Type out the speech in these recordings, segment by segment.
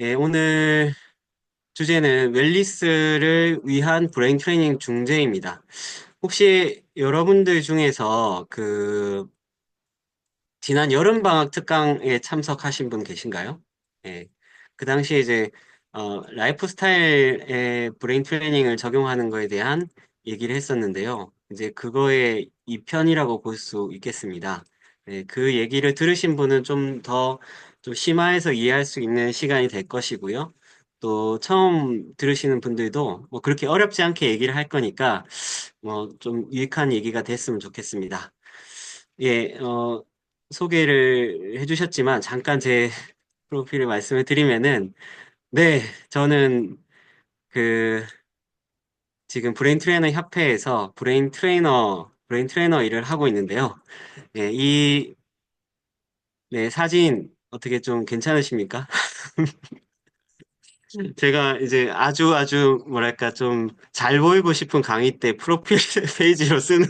예, 오늘 주제는 웰니스를 위한 브레인 트레이닝 중재입니다. 혹시 여러분들 중에서 지난 여름방학 특강에 참석하신 분 계신가요? 예. 그 당시에 이제, 라이프 스타일의 브레인 트레이닝을 적용하는 거에 대한 얘기를 했었는데요. 이제 그거의 2편이라고 볼 수 있겠습니다. 예, 그 얘기를 들으신 분은 좀 심화해서 이해할 수 있는 시간이 될 것이고요. 또 처음 들으시는 분들도 뭐 그렇게 어렵지 않게 얘기를 할 거니까 뭐 좀 유익한 얘기가 됐으면 좋겠습니다. 예, 소개를 해주셨지만 잠깐 제 프로필을 말씀을 드리면은 네, 저는 그 지금 브레인 트레이너 협회에서 브레인 트레이너 일을 하고 있는데요. 예, 네, 사진 어떻게 좀 괜찮으십니까? 제가 이제 아주 뭐랄까 좀 잘 보이고 싶은 강의 때 프로필 페이지로 쓰는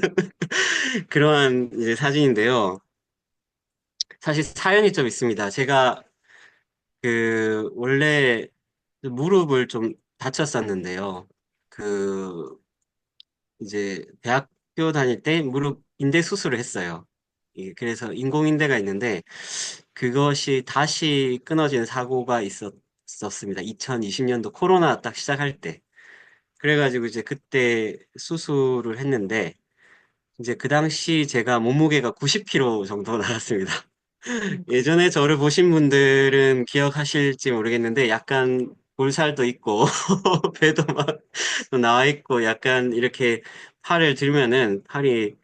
그러한 이제 사진인데요. 사실 사연이 좀 있습니다. 제가 원래 무릎을 좀 다쳤었는데요. 그, 이제 대학교 다닐 때 무릎 인대 수술을 했어요. 예, 그래서 인공인대가 있는데 그것이 다시 끊어진 사고가 있었습니다. 2020년도 코로나 딱 시작할 때. 그래가지고 이제 그때 수술을 했는데 이제 그 당시 제가 몸무게가 90kg 정도 나갔습니다. 예전에 저를 보신 분들은 기억하실지 모르겠는데 약간 볼살도 있고 배도 막 나와 있고 약간 이렇게 팔을 들면은 팔이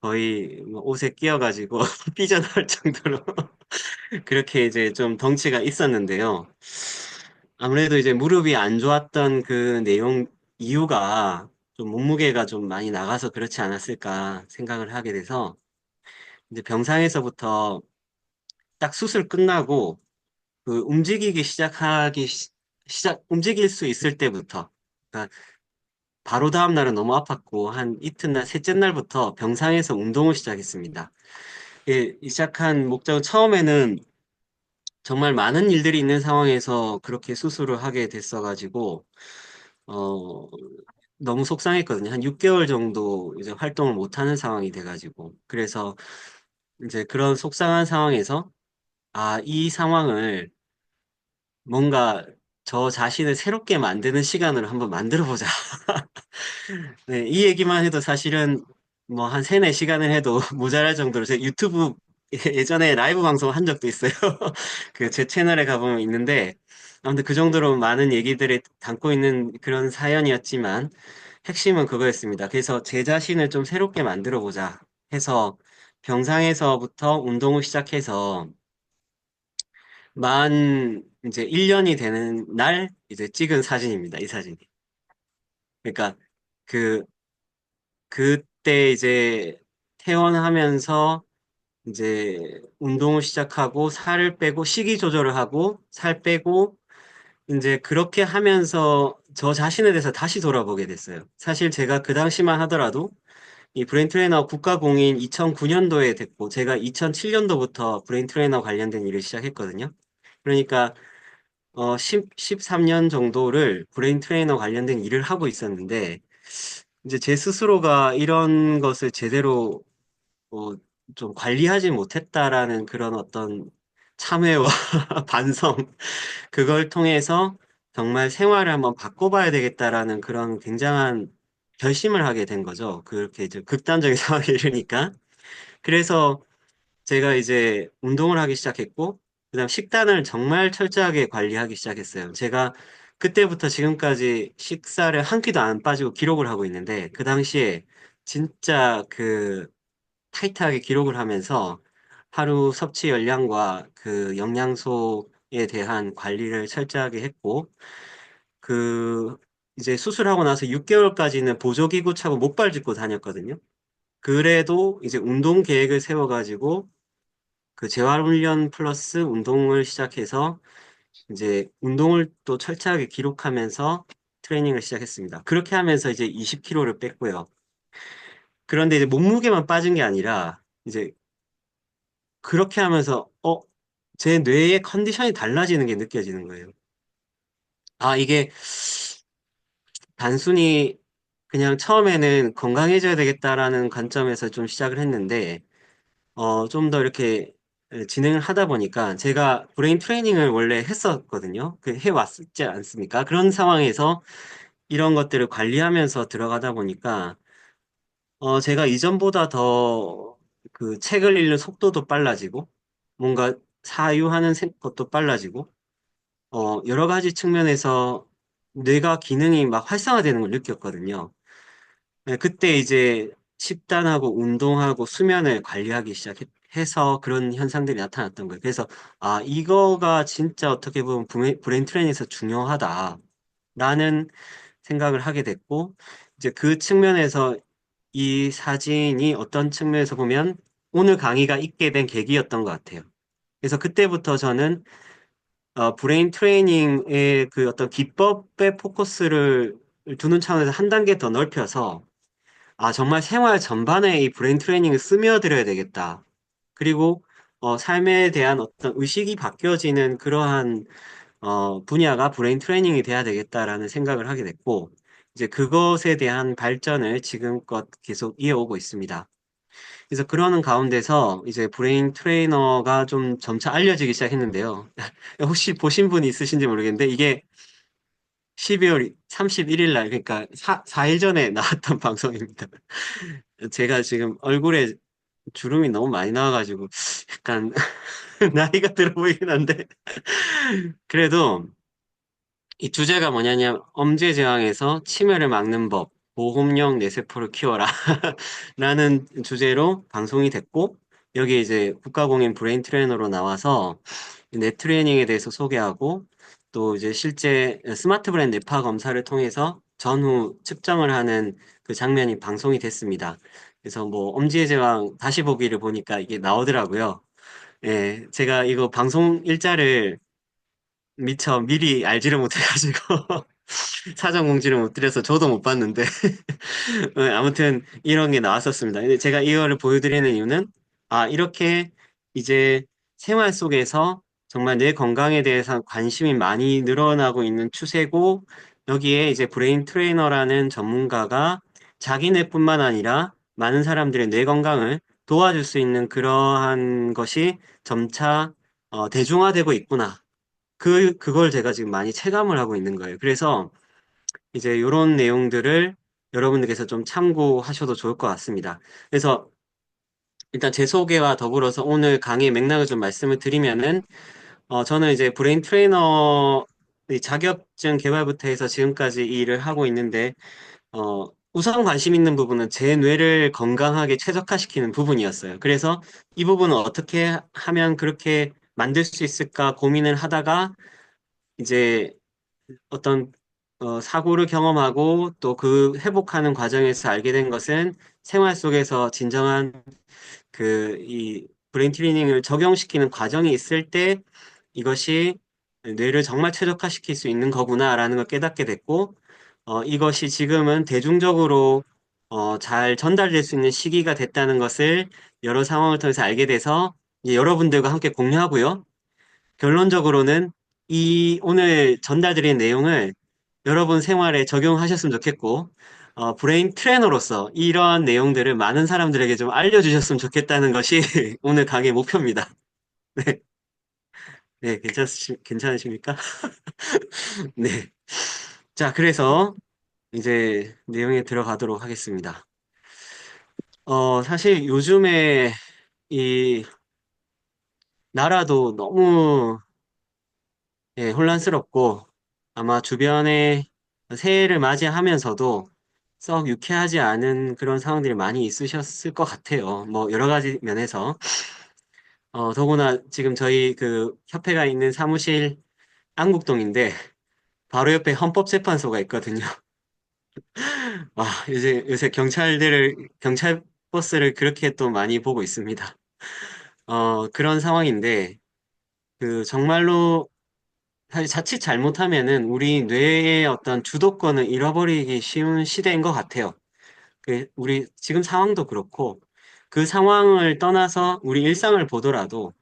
거의 뭐 옷에 끼어가지고 삐져나올 정도로 그렇게 이제 좀 덩치가 있었는데요. 아무래도 이제 무릎이 안 좋았던 그 이유가 좀 몸무게가 좀 많이 나가서 그렇지 않았을까 생각을 하게 돼서 이제 병상에서부터 딱 수술 끝나고 움직이기 움직일 수 있을 때부터, 그러니까 바로 다음 날은 너무 아팠고, 한 이튿날, 셋째 날부터 병상에서 운동을 시작했습니다. 이 시작한 목적은 처음에는 정말 많은 일들이 있는 상황에서 그렇게 수술을 하게 됐어가지고, 어, 너무 속상했거든요. 한 6개월 정도 이제 활동을 못하는 상황이 돼가지고. 그래서 이제 그런 속상한 상황에서, 이 상황을 뭔가 저 자신을 새롭게 만드는 시간으로 한번 만들어 보자. 네, 이 얘기만 해도 사실은 뭐 한 3, 4시간을 해도 모자랄 정도로 제 유튜브 예전에 라이브 방송 한 적도 있어요. 제 채널에 가보면 있는데 아무튼 그 정도로 많은 얘기들을 담고 있는 그런 사연이었지만 핵심은 그거였습니다. 그래서 제 자신을 좀 새롭게 만들어 보자 해서 병상에서부터 운동을 시작해서 이제 1년이 되는 날 이제 찍은 사진입니다. 이 사진이. 그러니까 그 그때 이제 퇴원하면서 이제 운동을 시작하고 살을 빼고 식이 조절을 하고 살 빼고 이제 그렇게 하면서 저 자신에 대해서 다시 돌아보게 됐어요. 사실 제가 그 당시만 하더라도 이 브레인 트레이너 국가공인 2009년도에 됐고 제가 2007년도부터 브레인 트레이너 관련된 일을 시작했거든요. 그러니까 13년 정도를 브레인 트레이너 관련된 일을 하고 있었는데, 이제 제 스스로가 이런 것을 제대로, 어, 좀 관리하지 못했다라는 그런 어떤 참회와 반성, 그걸 통해서 정말 생활을 한번 바꿔봐야 되겠다라는 그런 굉장한 결심을 하게 된 거죠. 그렇게 이제 극단적인 상황에 이르니까. 그래서 제가 이제 운동을 하기 시작했고, 그다음 식단을 정말 철저하게 관리하기 시작했어요. 제가 그때부터 지금까지 식사를 한 끼도 안 빠지고 기록을 하고 있는데, 그 당시에 진짜 타이트하게 기록을 하면서 하루 섭취 열량과 그 영양소에 대한 관리를 철저하게 했고, 그 이제 수술하고 나서 6개월까지는 보조기구 차고 목발 짚고 다녔거든요. 그래도 이제 운동 계획을 세워가지고 재활훈련 플러스 운동을 시작해서 이제 운동을 또 철저하게 기록하면서 트레이닝을 시작했습니다. 그렇게 하면서 이제 20kg를 뺐고요. 그런데 이제 몸무게만 빠진 게 아니라 이제 그렇게 하면서 제 뇌의 컨디션이 달라지는 게 느껴지는 거예요. 이게 단순히 그냥 처음에는 건강해져야 되겠다라는 관점에서 좀 시작을 했는데, 좀 더 이렇게 진행을 하다 보니까 제가 브레인 트레이닝을 원래 했었거든요. 해왔지 않습니까? 그런 상황에서 이런 것들을 관리하면서 들어가다 보니까, 제가 이전보다 더 그 책을 읽는 속도도 빨라지고, 뭔가 사유하는 것도 빨라지고, 여러 가지 측면에서 뇌가 기능이 막 활성화되는 걸 느꼈거든요. 네, 그때 이제 식단하고 운동하고 수면을 관리하기 시작해서 그런 현상들이 나타났던 거예요. 그래서, 이거가 진짜 어떻게 보면 브레인 트레이닝에서 중요하다라는 생각을 하게 됐고, 이제 그 측면에서 이 사진이 어떤 측면에서 보면 오늘 강의가 있게 된 계기였던 것 같아요. 그래서 그때부터 저는 브레인 트레이닝의 그 어떤 기법에 포커스를 두는 차원에서 한 단계 더 넓혀서 정말 생활 전반에 이 브레인 트레이닝을 스며들어야 되겠다. 그리고 삶에 대한 어떤 의식이 바뀌어지는 그러한 분야가 브레인 트레이닝이 돼야 되겠다라는 생각을 하게 됐고, 이제 그것에 대한 발전을 지금껏 계속 이어오고 있습니다. 그래서 그러는 가운데서 이제 브레인 트레이너가 좀 점차 알려지기 시작했는데요. 혹시 보신 분이 있으신지 모르겠는데, 이게 12월 31일 날, 그러니까 4일 전에 나왔던 방송입니다. 제가 지금 얼굴에 주름이 너무 많이 나와가지고, 약간, 나이가 들어 보이긴 한데, 그래도 이 주제가 뭐냐면, 엄지제왕에서 치매를 막는 법, 보험용 뇌세포를 키워라. 라는 주제로 방송이 됐고, 여기 이제 국가공인 브레인 트레이너로 나와서 뇌 트레이닝에 대해서 소개하고, 또 이제 실제 스마트 브레인 뇌파 검사를 통해서 전후 측정을 하는 그 장면이 방송이 됐습니다. 그래서 뭐 엄지의 제왕 다시 보기를 보니까 이게 나오더라고요. 예, 제가 이거 방송 일자를 미처 미리 알지를 못해가지고 사전 공지를 못 드려서 저도 못 봤는데 아무튼 이런 게 나왔었습니다. 근데 제가 이거를 보여드리는 이유는 이렇게 이제 생활 속에서 정말 내 건강에 대해서 관심이 많이 늘어나고 있는 추세고 여기에 이제 브레인 트레이너라는 전문가가 자기네뿐만 아니라 많은 사람들의 뇌 건강을 도와줄 수 있는 그러한 것이 점차 대중화되고 있구나. 그걸 제가 지금 많이 체감을 하고 있는 거예요. 그래서 이제 이런 내용들을 여러분들께서 좀 참고하셔도 좋을 것 같습니다. 그래서 일단 제 소개와 더불어서 오늘 강의 맥락을 좀 말씀을 드리면은, 저는 이제 브레인 트레이너 이 자격증 개발부터 해서 지금까지 이 일을 하고 있는데, 우선 관심 있는 부분은 제 뇌를 건강하게 최적화시키는 부분이었어요. 그래서 이 부분은 어떻게 하면 그렇게 만들 수 있을까 고민을 하다가 이제 어떤 사고를 경험하고 또 그 회복하는 과정에서 알게 된 것은 생활 속에서 진정한 이 브레인 트레이닝을 적용시키는 과정이 있을 때 이것이 뇌를 정말 최적화시킬 수 있는 거구나라는 걸 깨닫게 됐고, 이것이 지금은 대중적으로 잘 전달될 수 있는 시기가 됐다는 것을 여러 상황을 통해서 알게 돼서 이제 여러분들과 함께 공유하고요. 결론적으로는 이 오늘 전달드린 내용을 여러분 생활에 적용하셨으면 좋겠고, 브레인 트레이너로서 이러한 내용들을 많은 사람들에게 좀 알려주셨으면 좋겠다는 것이 오늘 강의 목표입니다. 네, 네, 괜찮으십니까? 네. 자, 그래서 이제 내용에 들어가도록 하겠습니다. 사실 요즘에 이 나라도 너무 예, 혼란스럽고 아마 주변에 새해를 맞이하면서도 썩 유쾌하지 않은 그런 상황들이 많이 있으셨을 것 같아요. 뭐 여러 가지 면에서. 더구나 지금 저희 그 협회가 있는 사무실 안국동인데 바로 옆에 헌법재판소가 있거든요. 요새 경찰 버스를 그렇게 또 많이 보고 있습니다. 그런 상황인데 정말로 사실 자칫 잘못하면은 우리 뇌의 어떤 주도권을 잃어버리기 쉬운 시대인 것 같아요. 우리 지금 상황도 그렇고, 그 상황을 떠나서 우리 일상을 보더라도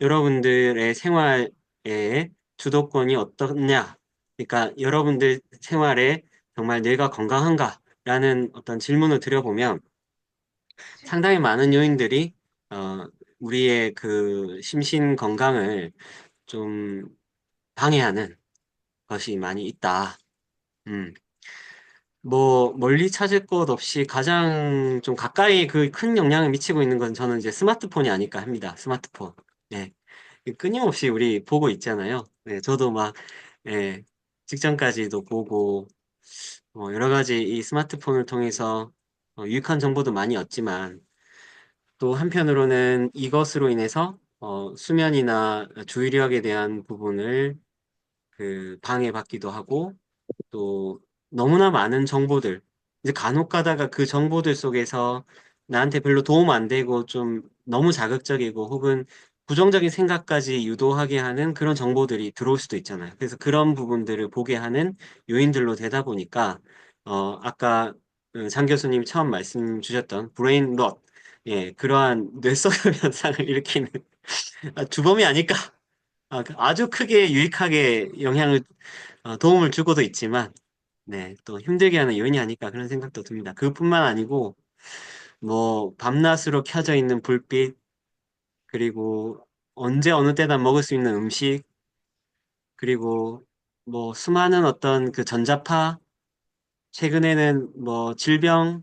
여러분들의 생활에 주도권이 어떻냐? 그러니까 여러분들 생활에 정말 뇌가 건강한가라는 어떤 질문을 드려보면 상당히 많은 요인들이 어, 우리의 그 심신 건강을 좀 방해하는 것이 많이 있다. 음. 뭐 멀리 찾을 것 없이 가장 좀 가까이 그 큰 영향을 미치고 있는 건 저는 이제 스마트폰이 아닐까 합니다. 스마트폰. 네. 끊임없이 우리 보고 있잖아요. 네, 저도 막 예, 직전까지도 보고 여러 가지 이 스마트폰을 통해서 유익한 정보도 많이 얻지만 또 한편으로는 이것으로 인해서 수면이나 주의력에 대한 부분을 그 방해받기도 하고 또 너무나 많은 정보들 이제 간혹 가다가 그 정보들 속에서 나한테 별로 도움 안 되고 좀 너무 자극적이고 혹은 부정적인 생각까지 유도하게 하는 그런 정보들이 들어올 수도 있잖아요. 그래서 그런 부분들을 보게 하는 요인들로 되다 보니까 아까 장 교수님이 처음 말씀 주셨던 브레인 롯 예, 그러한 뇌썩음 현상을 일으키는 주범이 아닐까 아주 크게 유익하게 영향을 도움을 주고도 있지만 네, 또 힘들게 하는 요인이 아닐까 그런 생각도 듭니다. 그뿐만 아니고 뭐 밤낮으로 켜져 있는 불빛 그리고 언제 어느 때나 먹을 수 있는 음식 그리고 뭐 수많은 어떤 그 전자파 최근에는 뭐 질병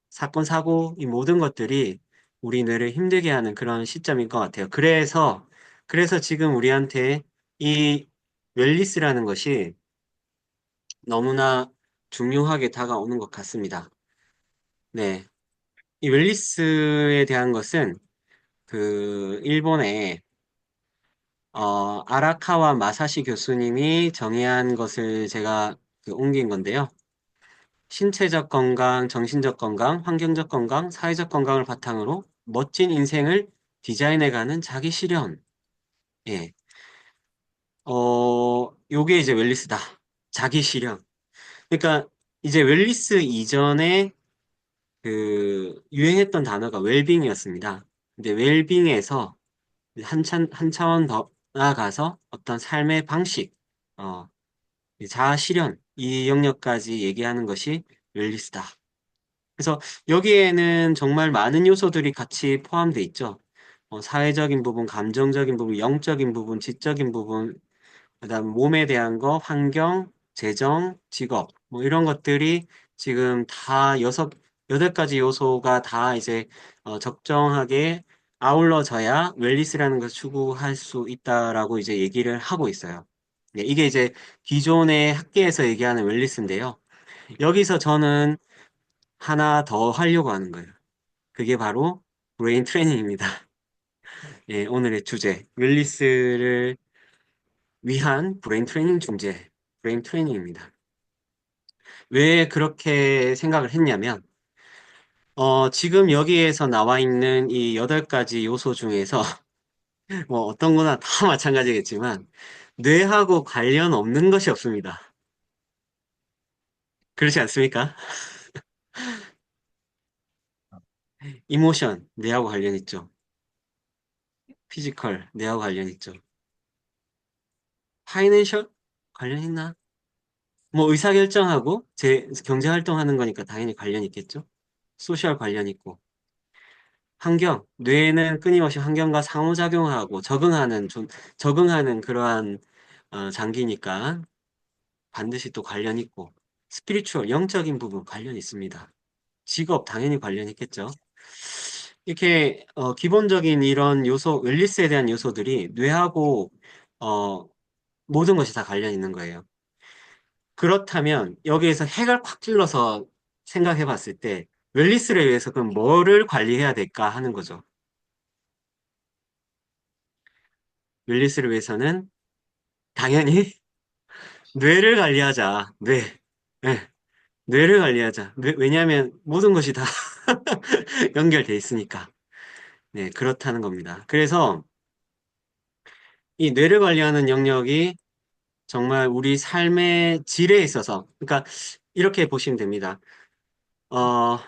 사건 사고 이 모든 것들이 우리 뇌를 힘들게 하는 그런 시점인 것 같아요. 그래서 지금 우리한테 이 웰니스라는 것이 너무나 중요하게 다가오는 것 같습니다. 네. 이 웰니스에 대한 것은 그 일본의 아라카와 마사시 교수님이 정의한 것을 제가 그 옮긴 건데요. 신체적 건강, 정신적 건강, 환경적 건강, 사회적 건강을 바탕으로 멋진 인생을 디자인해가는 자기 실현. 예. 요게 이제 웰니스다. 자기 실현. 그러니까 이제 웰니스 이전에 그 유행했던 단어가 웰빙이었습니다. 근데 웰빙에서 한 차원 더 나아가서 어떤 삶의 방식, 어, 이 자아 실현, 이 영역까지 얘기하는 것이 웰니스다. 그래서 여기에는 정말 많은 요소들이 같이 포함되어 있죠. 사회적인 부분, 감정적인 부분, 영적인 부분, 지적인 부분, 그다음 몸에 대한 거, 환경, 재정, 직업, 뭐 이런 것들이 지금 다 여덟 가지 요소가 다 이제 적정하게 아울러져야 웰니스라는 것을 추구할 수 있다라고 이제 얘기를 하고 있어요. 네, 이게 이제 기존의 학계에서 얘기하는 웰니스인데요. 여기서 저는 하나 더 하려고 하는 거예요. 그게 바로 브레인 트레이닝입니다. 예, 오늘의 주제. 웰니스를 위한 브레인 트레이닝 중재, 브레인 트레이닝입니다. 왜 그렇게 생각을 했냐면, 지금 여기에서 나와 있는 이 여덟 가지 요소 중에서, 뭐 어떤 거나 다 마찬가지겠지만, 뇌하고 관련 없는 것이 없습니다. 그렇지 않습니까? 이모션, 뇌하고 관련 있죠. 피지컬, 뇌하고 관련 있죠. 파이낸셜? 관련 있나? 뭐 의사결정하고 경제활동하는 거니까 당연히 관련 있겠죠. 소셜 관련 있고. 환경, 뇌는 끊임없이 환경과 상호작용하고 적응하는 그러한 장기니까 반드시 또 관련 있고, 스피리추얼, 영적인 부분 관련 있습니다. 직업 당연히 관련 있겠죠. 이렇게 기본적인 이런 요소, 웰니스에 대한 요소들이 뇌하고 어, 모든 것이 다 관련 있는 거예요. 그렇다면 여기에서 핵을 콱 찔러서 생각해 봤을 때 웰니스를 위해서 그럼 뭐를 관리해야 될까 하는 거죠. 웰니스를 위해서는 당연히 뇌를 관리하자. 뇌. 네, 뇌를 관리하자. 왜냐하면 모든 것이 다 연결돼 있으니까. 네, 그렇다는 겁니다. 그래서 이 뇌를 관리하는 영역이 정말 우리 삶의 질에 있어서, 그러니까 이렇게 보시면 됩니다. 어,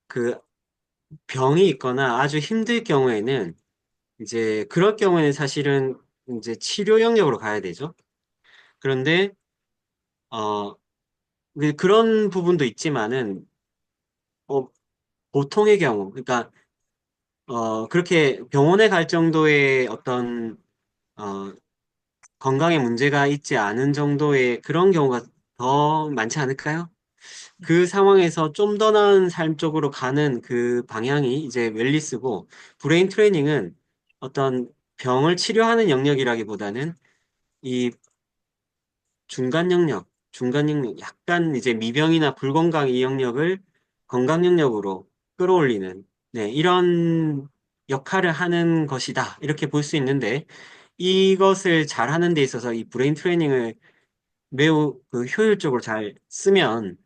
그 병이 있거나 아주 힘들 경우에는 이제 그럴 경우에는 사실은 이제 치료 영역으로 가야 되죠. 그런데, 어, 그런 부분도 있지만은, 어, 보통의 경우, 그러니까, 그렇게 병원에 갈 정도의 어떤, 어, 건강에 문제가 있지 않은 정도의 그런 경우가 더 많지 않을까요? 그 상황에서 좀 더 나은 삶 쪽으로 가는 그 방향이 이제 웰니스고, 브레인 트레이닝은 어떤 병을 치료하는 영역이라기보다는 이 중간 영역, 약간 이제 미병이나 불건강 이 영역을 건강 영역으로 끌어올리는, 네, 이런 역할을 하는 것이다. 이렇게 볼 수 있는데, 이것을 잘 하는 데 있어서 이 브레인 트레이닝을 매우 그 효율적으로 잘 쓰면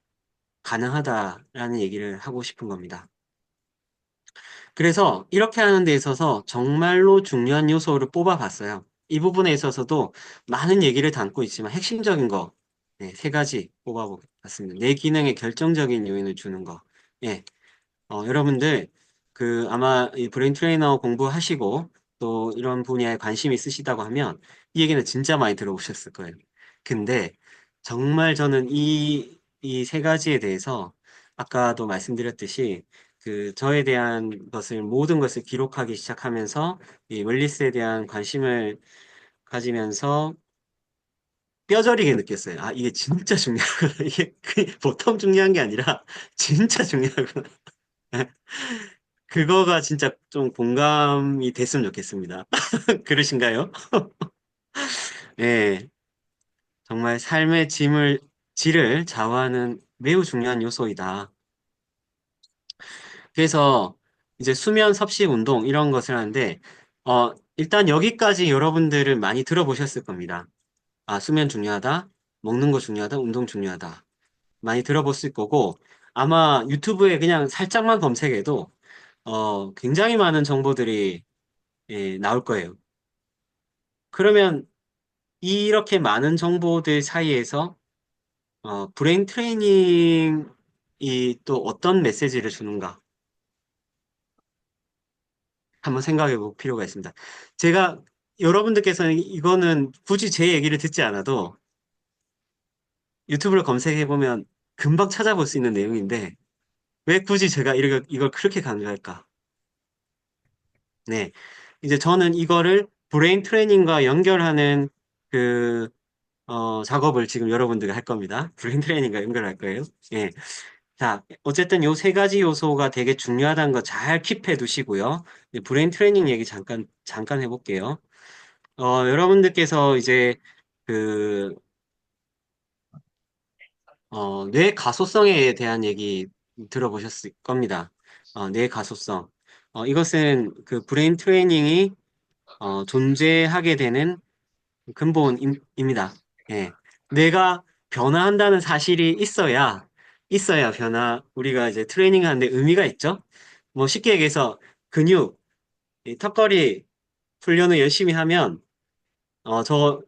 가능하다라는 얘기를 하고 싶은 겁니다. 그래서 이렇게 하는 데 있어서 정말로 중요한 요소를 뽑아봤어요. 이 부분에 있어서도 많은 얘기를 담고 있지만 핵심적인 거, 네, 세 가지 뽑아봤습니다. 뇌 기능에 결정적인 요인을 주는 거. 예, 여러분들, 아마 이 브레인 트레이너 공부하시고 또 이런 분야에 관심 있으시다고 하면 이 얘기는 진짜 많이 들어보셨을 거예요. 근데 정말 저는 이 세 가지에 대해서 아까도 말씀드렸듯이 저에 대한 모든 것을 기록하기 시작하면서 이 웰니스에 대한 관심을 가지면서 뼈저리게 느꼈어요. 아, 이게 진짜 중요하구나. 이게 보통 중요한 게 아니라 진짜 중요하구나. 그거가 진짜 좀 공감이 됐으면 좋겠습니다. 그러신가요? 네, 정말 질을 좌우하는 매우 중요한 요소이다. 그래서 이제 수면 섭식 운동 이런 것을 하는데, 일단 여기까지 여러분들은 많이 들어보셨을 겁니다. 아, 수면 중요하다, 먹는 거 중요하다, 운동 중요하다. 많이 들어봤을 거고, 아마 유튜브에 그냥 살짝만 검색해도, 굉장히 많은 정보들이 예, 나올 거예요. 그러면 이렇게 많은 정보들 사이에서 브레인 트레이닝이 또 어떤 메시지를 주는가 한번 생각해 볼 필요가 있습니다. 제가 여러분들께서는 이거는 굳이 제 얘기를 듣지 않아도 유튜브를 검색해 보면 금방 찾아볼 수 있는 내용인데 왜 굳이 제가 이걸 그렇게 강조할까? 네. 이제 저는 이거를 브레인 트레이닝과 연결하는 그 작업을 지금 여러분들과 할 겁니다. 브레인 트레이닝과 연결할 거예요. 예. 자, 어쨌든 요 세 가지 요소가 되게 중요하다는 거 잘 킵해 두시고요. 이제 브레인 트레이닝 얘기 잠깐 해볼게요. 여러분들께서 이제 그, 뇌 가소성에 대한 얘기 들어보셨을 겁니다. 뇌 가소성. 이것은 그 브레인 트레이닝이 존재하게 되는 근본입니다. 예. 뇌가 변화한다는 사실이 우리가 이제 트레이닝 하는데 의미가 있죠? 뭐 쉽게 얘기해서 근육, 이 턱걸이 훈련을 열심히 하면,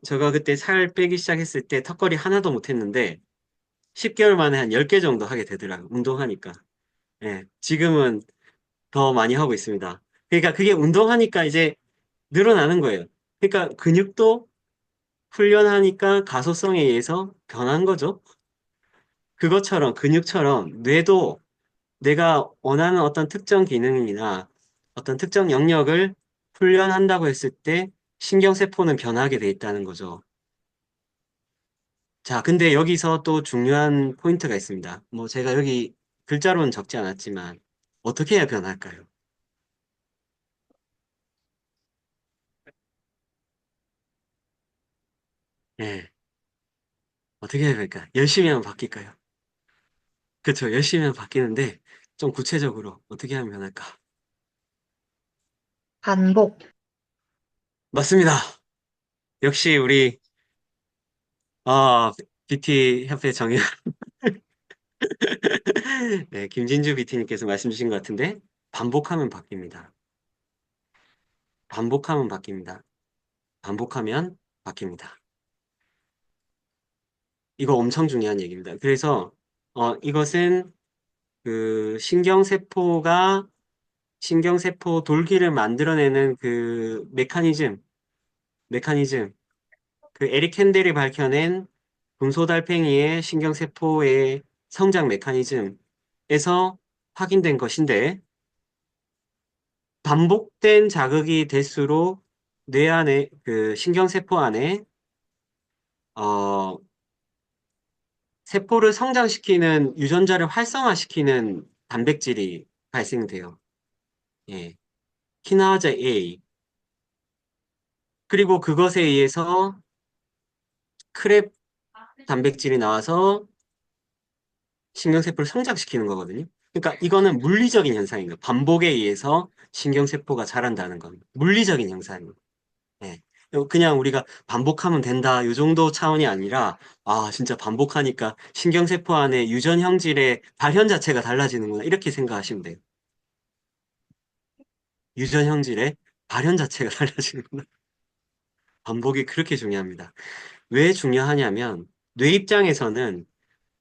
제가 그때 살 빼기 시작했을 때 턱걸이 하나도 못 했는데, 10개월 만에 한 10개 정도 하게 되더라고요. 운동하니까. 예. 지금은 더 많이 하고 있습니다. 그러니까 그게 운동하니까 이제 늘어나는 거예요. 그러니까 근육도 훈련하니까 가소성에 의해서 변한 거죠. 그것처럼 근육처럼 뇌도 내가 원하는 어떤 특정 기능이나 어떤 특정 영역을 훈련한다고 했을 때 신경세포는 변하게 돼 있다는 거죠. 자, 근데 여기서 또 중요한 포인트가 있습니다. 뭐 제가 여기 글자로는 적지 않았지만 어떻게 해야 변할까요? 예, 어떻게 해야 될까? 열심히 하면 바뀔까요? 그렇죠. 열심히 하면 바뀌는데 좀 구체적으로 어떻게 하면 변할까? 반복. 맞습니다. 역시 우리 BT 협회 정의 네, 김진주 BT님께서 말씀 주신 것 같은데 반복하면 바뀝니다. 반복하면 바뀝니다. 반복하면 바뀝니다. 이거 엄청 중요한 얘기입니다. 그래서 이것은 신경세포 돌기를 만들어내는 메커니즘, 그 에릭 캔델이 밝혀낸 금소달팽이의 신경세포의 성장 메커니즘에서 확인된 것인데, 반복된 자극이 될수록 뇌 안에, 그 신경세포 안에, 어, 세포를 성장시키는 유전자를 활성화시키는 단백질이 발생돼요. 예. 키나제 A. 그리고 그것에 의해서 크랩 단백질이 나와서 신경세포를 성장시키는 거거든요. 그러니까 이거는 물리적인 현상이에요. 반복에 의해서 신경세포가 자란다는 건 물리적인 현상이에요. 예. 그냥 우리가 반복하면 된다, 이 정도 차원이 아니라, 아, 진짜 반복하니까 신경세포 안에 유전 형질의 발현 자체가 달라지는구나. 이렇게 생각하시면 돼요. 유전 형질의 발현 자체가 달라지는구나. 반복이 그렇게 중요합니다. 왜 중요하냐면, 뇌 입장에서는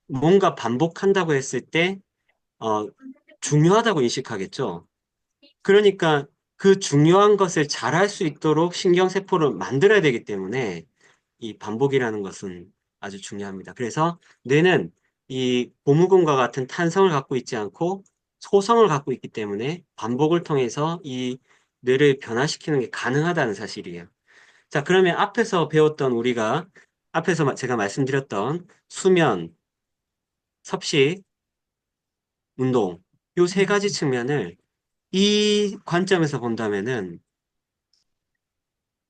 뭔가 반복한다고 했을 때, 어, 중요하다고 인식하겠죠. 그러니까 그 중요한 것을 잘할 수 있도록 신경세포를 만들어야 되기 때문에 이 반복이라는 것은 아주 중요합니다. 그래서 뇌는 이 고무근과 같은 탄성을 갖고 있지 않고 소성을 갖고 있기 때문에 반복을 통해서 이 뇌를 변화시키는 게 가능하다는 사실이에요. 자, 그러면 앞에서 배웠던 우리가 앞에서 제가 말씀드렸던 수면, 섭식, 운동, 요 세 가지 측면을 이 관점에서 본다면은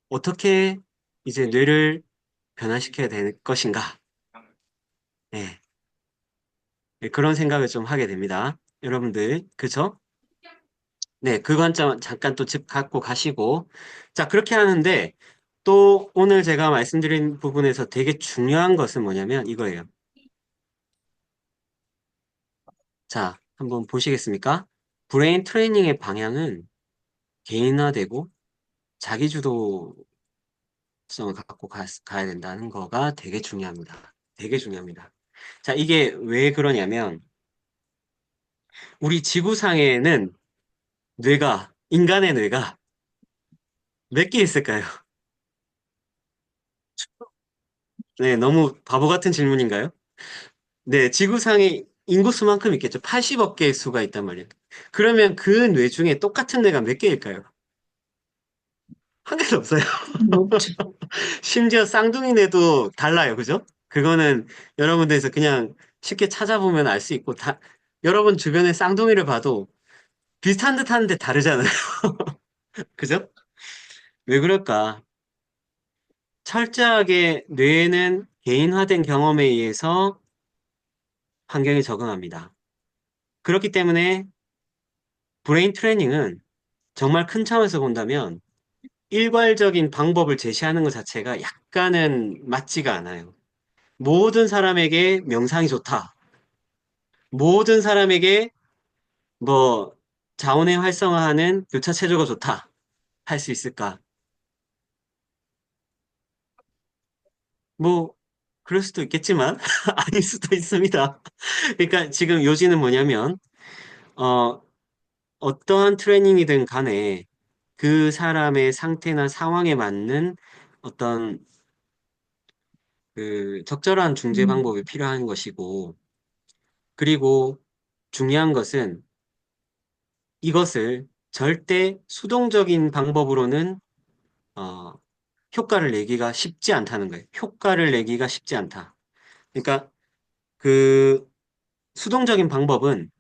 어떻게 이제 뇌를 변화시켜야 될 것인가? 네, 네, 그런 생각을 좀 하게 됩니다. 여러분들, 그죠? 네, 그 관점 잠깐 또 짚 갖고 가시고. 자, 그렇게 하는데 또 오늘 제가 말씀드린 부분에서 되게 중요한 것은 뭐냐면 이거예요. 자, 한번 보시겠습니까? 브레인 트레이닝의 방향은 개인화되고 자기주도성을 갖고 가야 된다는 거가 되게 중요합니다. 되게 중요합니다. 자, 이게 왜 그러냐면 우리 지구상에는 인간의 뇌가 몇 개 있을까요? 네, 너무 바보 같은 질문인가요? 네, 지구상에 인구수만큼 있겠죠. 80억 개의 수가 있단 말이에요. 그러면 그 뇌 중에 똑같은 뇌가 몇 개일까요? 한 개도 없어요. 높죠. 심지어 쌍둥이 뇌도 달라요. 그죠? 그거는 여러분들에서 그냥 쉽게 찾아보면 알 수 있고, 여러분 주변에 쌍둥이를 봐도 비슷한 듯 하는데 다르잖아요. 그죠? 왜 그럴까? 철저하게 뇌는 개인화된 경험에 의해서 환경에 적응합니다. 그렇기 때문에 브레인 트레이닝은 정말 큰 차원에서 본다면 일괄적인 방법을 제시하는 것 자체가 약간은 맞지가 않아요. 모든 사람에게 명상이 좋다. 모든 사람에게 뭐 자원의 활성화하는 교차 체조가 좋다. 할 수 있을까? 뭐 그럴 수도 있겠지만 아닐 수도 있습니다. 그러니까 지금 요지는 뭐냐면 어, 어떠한 트레이닝이든 간에 그 사람의 상태나 상황에 맞는 어떤 그 적절한 중재 음, 방법이 필요한 것이고, 그리고 중요한 것은 이것을 절대 수동적인 방법으로는 어, 효과를 내기가 쉽지 않다는 거예요. 효과를 내기가 쉽지 않다. 그러니까 그 수동적인 방법은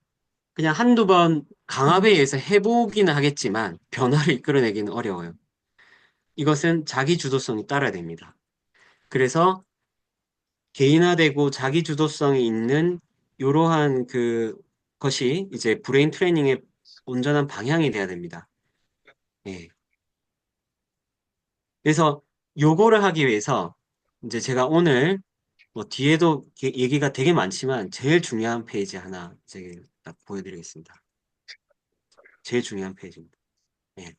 그냥 한두 번 강압에 의해서 해보기는 하겠지만 변화를 이끌어내기는 어려워요. 이것은 자기 주도성이 따라야 됩니다. 그래서 개인화되고 자기 주도성이 있는 이러한 그 것이 이제 브레인 트레이닝의 온전한 방향이 돼야 됩니다. 예. 그래서 요거를 하기 위해서 이제 제가 오늘 뭐 뒤에도 얘기가 되게 많지만 제일 중요한 페이지 하나 이제 딱 보여드리겠습니다. 제일 중요한 페이지입니다. 예.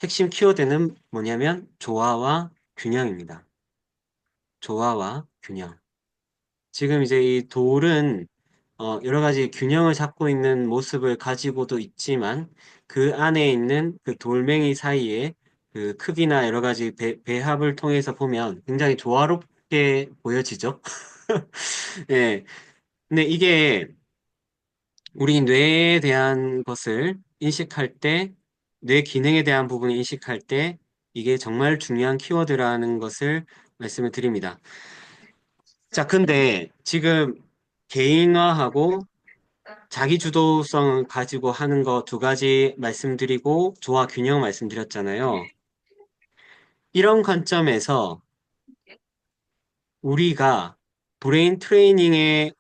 핵심 키워드는 뭐냐면 조화와 균형입니다. 조화와 균형. 지금 이제 이 돌은 여러 가지 균형을 잡고 있는 모습을 가지고도 있지만 그 안에 있는 그 돌멩이 사이에 그 크기나 여러 가지 배합을 통해서 보면 굉장히 조화롭게 보여지죠. 예. 근데 이게 우리 뇌에 대한 것을 인식할 때, 뇌 기능에 대한 부분을 인식할 때, 이게 정말 중요한 키워드라는 것을 말씀을 드립니다. 자, 근데 지금 개인화하고 자기 주도성 가지고 하는 거 두 가지 말씀드리고 조화 균형 말씀드렸잖아요. 이런 관점에서 우리가 브레인 트레이닝에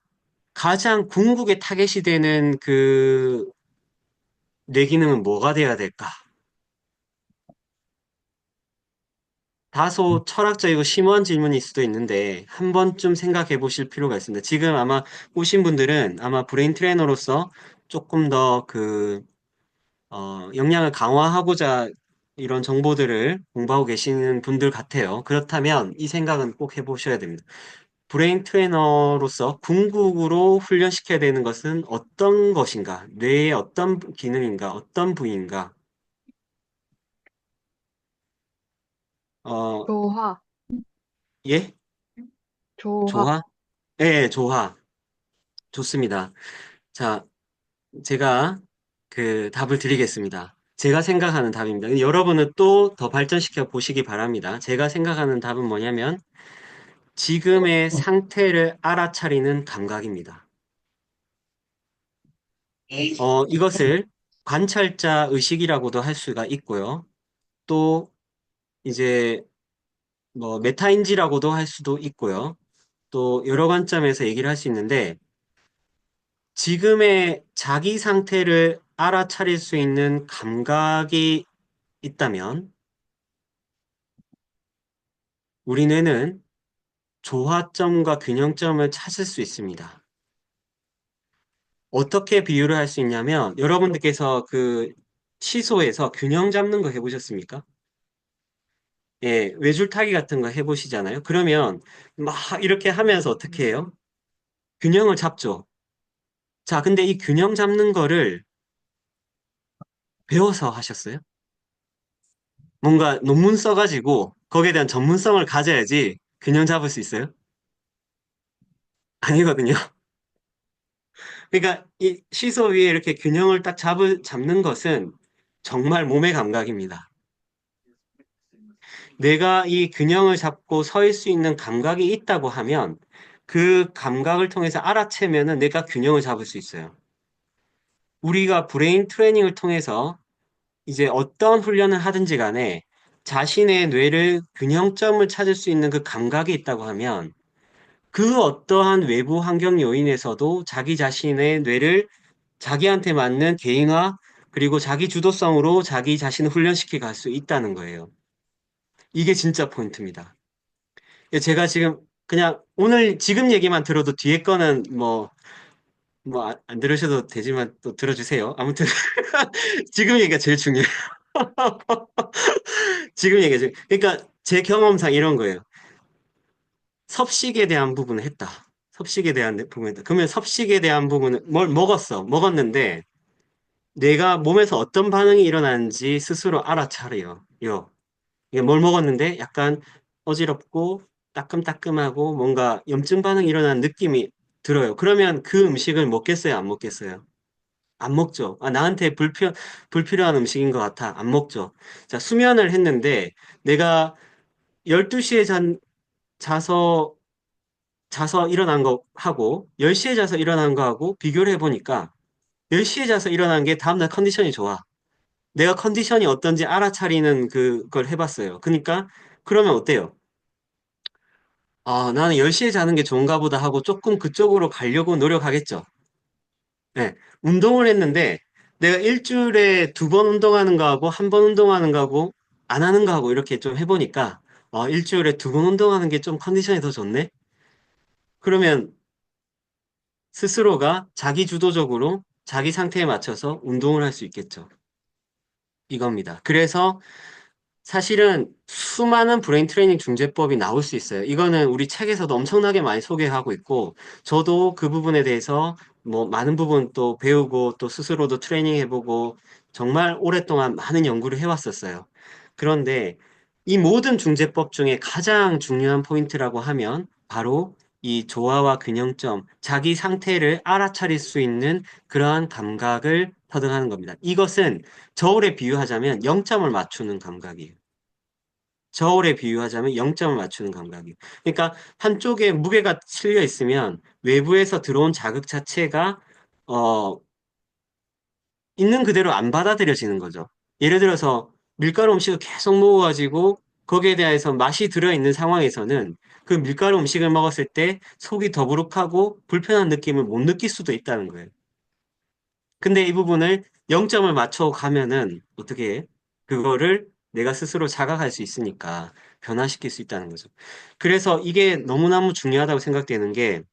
가장 궁극의 타겟이 되는 그 뇌기능은 뭐가 돼야 될까? 다소 철학적이고 심오한 질문일 수도 있는데 한 번쯤 생각해 보실 필요가 있습니다. 지금 아마 오신 분들은 아마 브레인 트레이너로서 조금 더 역량을 강화하고자 이런 정보들을 공부하고 계시는 분들 같아요. 그렇다면 이 생각은 꼭 해보셔야 됩니다. 브레인 트레이너로서 궁극으로 훈련시켜야 되는 것은 어떤 것인가? 뇌의 어떤 기능인가? 어떤 부위인가? 어, 조화, 예? 조화. 조화? 예, 조화. 좋습니다. 자, 제가 그 답을 드리겠습니다. 제가 생각하는 답입니다. 여러분은 또 더 발전시켜 보시기 바랍니다. 제가 생각하는 답은 뭐냐면 지금의 상태를 알아차리는 감각입니다. 이것을 관찰자 의식이라고도 할 수가 있고요. 또 이제 뭐 메타인지라고도 할 수도 있고요. 또 여러 관점에서 얘기를 할 수 있는데 지금의 자기 상태를 알아차릴 수 있는 감각이 있다면 우리 뇌는 조화점과 균형점을 찾을 수 있습니다. 어떻게 비유를 할 수 있냐면 여러분들께서 그 시소에서 균형 잡는 거 해보셨습니까? 예, 외줄타기 같은 거 해보시잖아요. 그러면 막 이렇게 하면서 어떻게 해요? 균형을 잡죠. 자, 근데 이 균형 잡는 거를 배워서 하셨어요? 뭔가 논문 써가지고 거기에 대한 전문성을 가져야지 균형 잡을 수 있어요? 아니거든요. 그러니까 이 시소 위에 이렇게 균형을 딱 잡는 것은 정말 몸의 감각입니다. 내가 이 균형을 잡고 서 수 있는 감각이 있다고 하면 그 감각을 통해서 알아채면은 내가 균형을 잡을 수 있어요. 우리가 브레인 트레이닝을 통해서 이제 어떤 훈련을 하든지 간에 자신의 뇌를 균형점을 찾을 수 있는 그 감각이 있다고 하면 그 어떠한 외부 환경 요인에서도 자기 자신의 뇌를 자기한테 맞는 개인화 그리고 자기 주도성으로 자기 자신을 훈련시켜 갈 수 있다는 거예요. 이게 진짜 포인트입니다. 제가 지금 그냥 오늘 지금 얘기만 들어도 뒤에 거는 뭐 안 들으셔도 되지만 또 들어주세요. 아무튼 지금 얘기가 제일 중요해요. 지금 얘기죠. 그러니까 제 경험상 이런 거예요. 섭식에 대한 부분을 했다. 섭식에 대한 부분을 했다. 그러면 섭식에 대한 부분은 뭘 먹었어. 먹었는데 내가 몸에서 어떤 반응이 일어나는지 스스로 알아차려요. 이게 뭘 먹었는데 약간 어지럽고 따끔따끔하고 뭔가 염증 반응이 일어나는 느낌이 들어요. 그러면 그 음식을 먹겠어요? 안 먹겠어요? 안 먹죠. 아, 나한테 불필요한 음식인 것 같아. 안 먹죠. 자, 수면을 했는데 내가 12시에 자서, 자서 일어난 거 하고 10시에 자서 일어난 거 하고 비교를 해보니까 10시에 자서 일어난 게 다음날 컨디션이 좋아. 내가 컨디션이 어떤지 알아차리는 그걸 해봤어요. 그러니까 그러면 어때요? 아, 나는 10시에 자는 게 좋은가 보다 하고 조금 그쪽으로 가려고 노력하겠죠. 네. 운동을 했는데 내가 일주일에 두 번 운동하는 거하고 한 번 운동하는 거하고 안 하는 거하고 이렇게 좀 해보니까 일주일에 두 번 운동하는 게 좀 컨디션이 더 좋네? 그러면 스스로가 자기 주도적으로 자기 상태에 맞춰서 운동을 할 수 있겠죠. 이겁니다. 그래서 사실은 수많은 브레인 트레이닝 중재법이 나올 수 있어요. 이거는 우리 책에서도 엄청나게 많이 소개하고 있고, 저도 그 부분에 대해서 뭐 많은 부분 또 배우고 또 스스로도 트레이닝 해보고 정말 오랫동안 많은 연구를 해왔었어요. 그런데 이 모든 중재법 중에 가장 중요한 포인트라고 하면 바로 이 조화와 균형점, 자기 상태를 알아차릴 수 있는 그러한 감각을 터득하는 겁니다. 이것은 저울에 비유하자면 0점을 맞추는 감각이에요. 저울에 비유하자면 0점을 맞추는 감각이에요. 그러니까 한쪽에 무게가 실려 있으면 외부에서 들어온 자극 자체가 어, 있는 그대로 안 받아들여지는 거죠. 예를 들어서 밀가루 음식을 계속 먹어가지고 거기에 대해서 맛이 들어있는 상황에서는 그 밀가루 음식을 먹었을 때 속이 더부룩하고 불편한 느낌을 못 느낄 수도 있다는 거예요. 근데 이 부분을 0점을 맞춰 가면은 어떻게 해? 그거를 내가 스스로 자각할 수 있으니까 변화시킬 수 있다는 거죠. 그래서 이게 너무너무 중요하다고 생각되는 게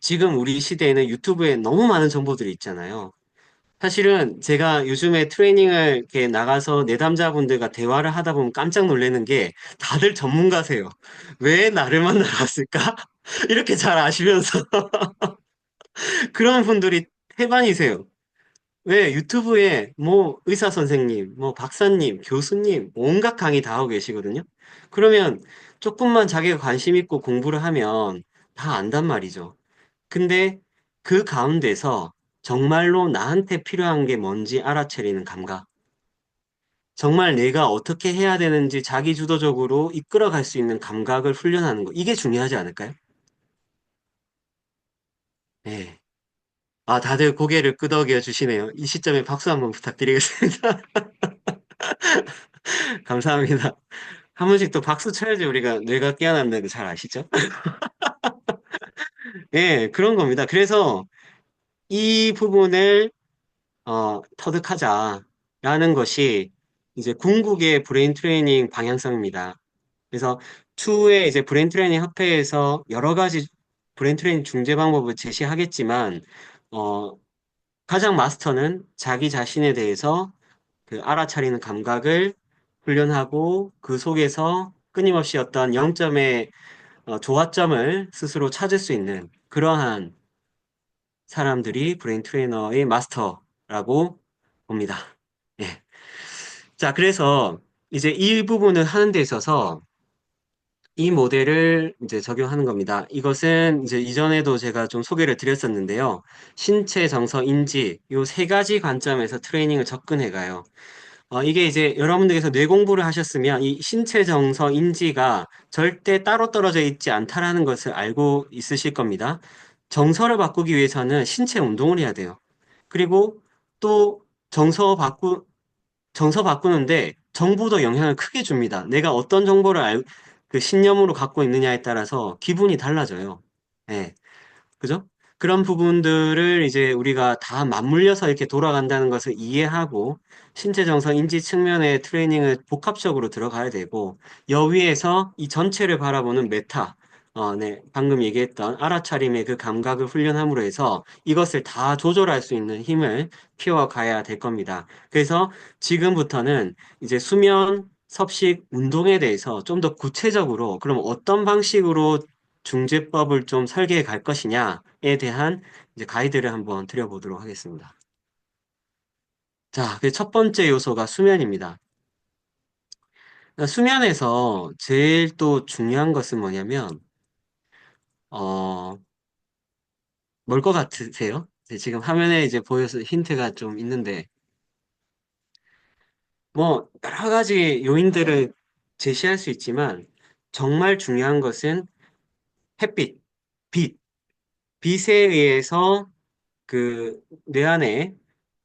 지금 우리 시대에는 유튜브에 너무 많은 정보들이 있잖아요. 사실은 제가 요즘에 트레이닝을 이렇게 나가서 내담자분들과 대화를 하다 보면 깜짝 놀라는 게 다들 전문가세요. 왜 나를 만나러 왔을까? 이렇게 잘 아시면서 그런 분들이 태반이세요. 왜 유튜브에 뭐 의사 선생님, 뭐 박사님, 교수님 온갖 강의 다 하고 계시거든요. 그러면 조금만 자기가 관심 있고 공부를 하면 다 안단 말이죠. 근데 그 가운데서 정말로 나한테 필요한 게 뭔지 알아차리는 감각. 정말 내가 어떻게 해야 되는지 자기 주도적으로 이끌어갈 수 있는 감각을 훈련하는 거. 이게 중요하지 않을까요? 네. 아, 다들 고개를 끄덕여 주시네요. 이 시점에 박수 한번 부탁드리겠습니다. 감사합니다. 한 번씩 또 박수 쳐야지 우리가 뇌가 깨어난다는 거 잘 아시죠? 예, 그런 겁니다. 그래서 이 부분을 터득하자라는 것이 이제 궁극의 브레인 트레이닝 방향성입니다. 그래서 추후에 이제 브레인 트레이닝 협회에서 여러 가지 브레인 트레이닝 중재 방법을 제시하겠지만, 어, 가장 마스터는 자기 자신에 대해서 그 알아차리는 감각을 훈련하고 그 속에서 끊임없이 어떤 0점의 조화점을 스스로 찾을 수 있는 그러한 사람들이 브레인 트레이너의 마스터라고 봅니다. 예. 자, 그래서 이제 이 부분을 하는 데 있어서 이 모델을 이제 적용하는 겁니다. 이것은 이제 이전에도 제가 좀 소개를 드렸었는데요. 신체, 정서, 인지, 요 세 가지 관점에서 트레이닝을 접근해 가요. 이게 이제 여러분들께서 뇌 공부를 하셨으면 이 신체, 정서, 인지가 절대 따로 떨어져 있지 않다라는 것을 알고 있으실 겁니다. 정서를 바꾸기 위해서는 신체 운동을 해야 돼요. 그리고 또 정서 바꾸, 정서 바꾸는데 정보도 영향을 크게 줍니다. 내가 어떤 정보를 그 신념으로 갖고 있느냐에 따라서 기분이 달라져요. 예. 그죠? 그런 부분들을 이제 우리가 다 맞물려서 이렇게 돌아간다는 것을 이해하고 신체 정서 인지 측면의 트레이닝을 복합적으로 들어가야 되고 여위에서 이 전체를 바라보는 메타, 네, 방금 얘기했던 알아차림의 그 감각을 훈련함으로 해서 이것을 다 조절할 수 있는 힘을 키워가야 될 겁니다. 그래서 지금부터는 이제 수면, 섭식, 운동에 대해서 좀 더 구체적으로 그럼 어떤 방식으로 중재법을 좀 설계해 갈 것이냐에 대한 이제 가이드를 한번 드려보도록 하겠습니다. 자, 그 첫 번째 요소가 수면입니다. 수면에서 제일 또 중요한 것은 뭐냐면, 어, 뭘 것 같으세요? 네, 지금 화면에 이제 보여서 힌트가 좀 있는데, 뭐, 여러 가지 요인들을 제시할 수 있지만, 정말 중요한 것은 햇빛, 빛, 빛에 의해서 그 뇌 안에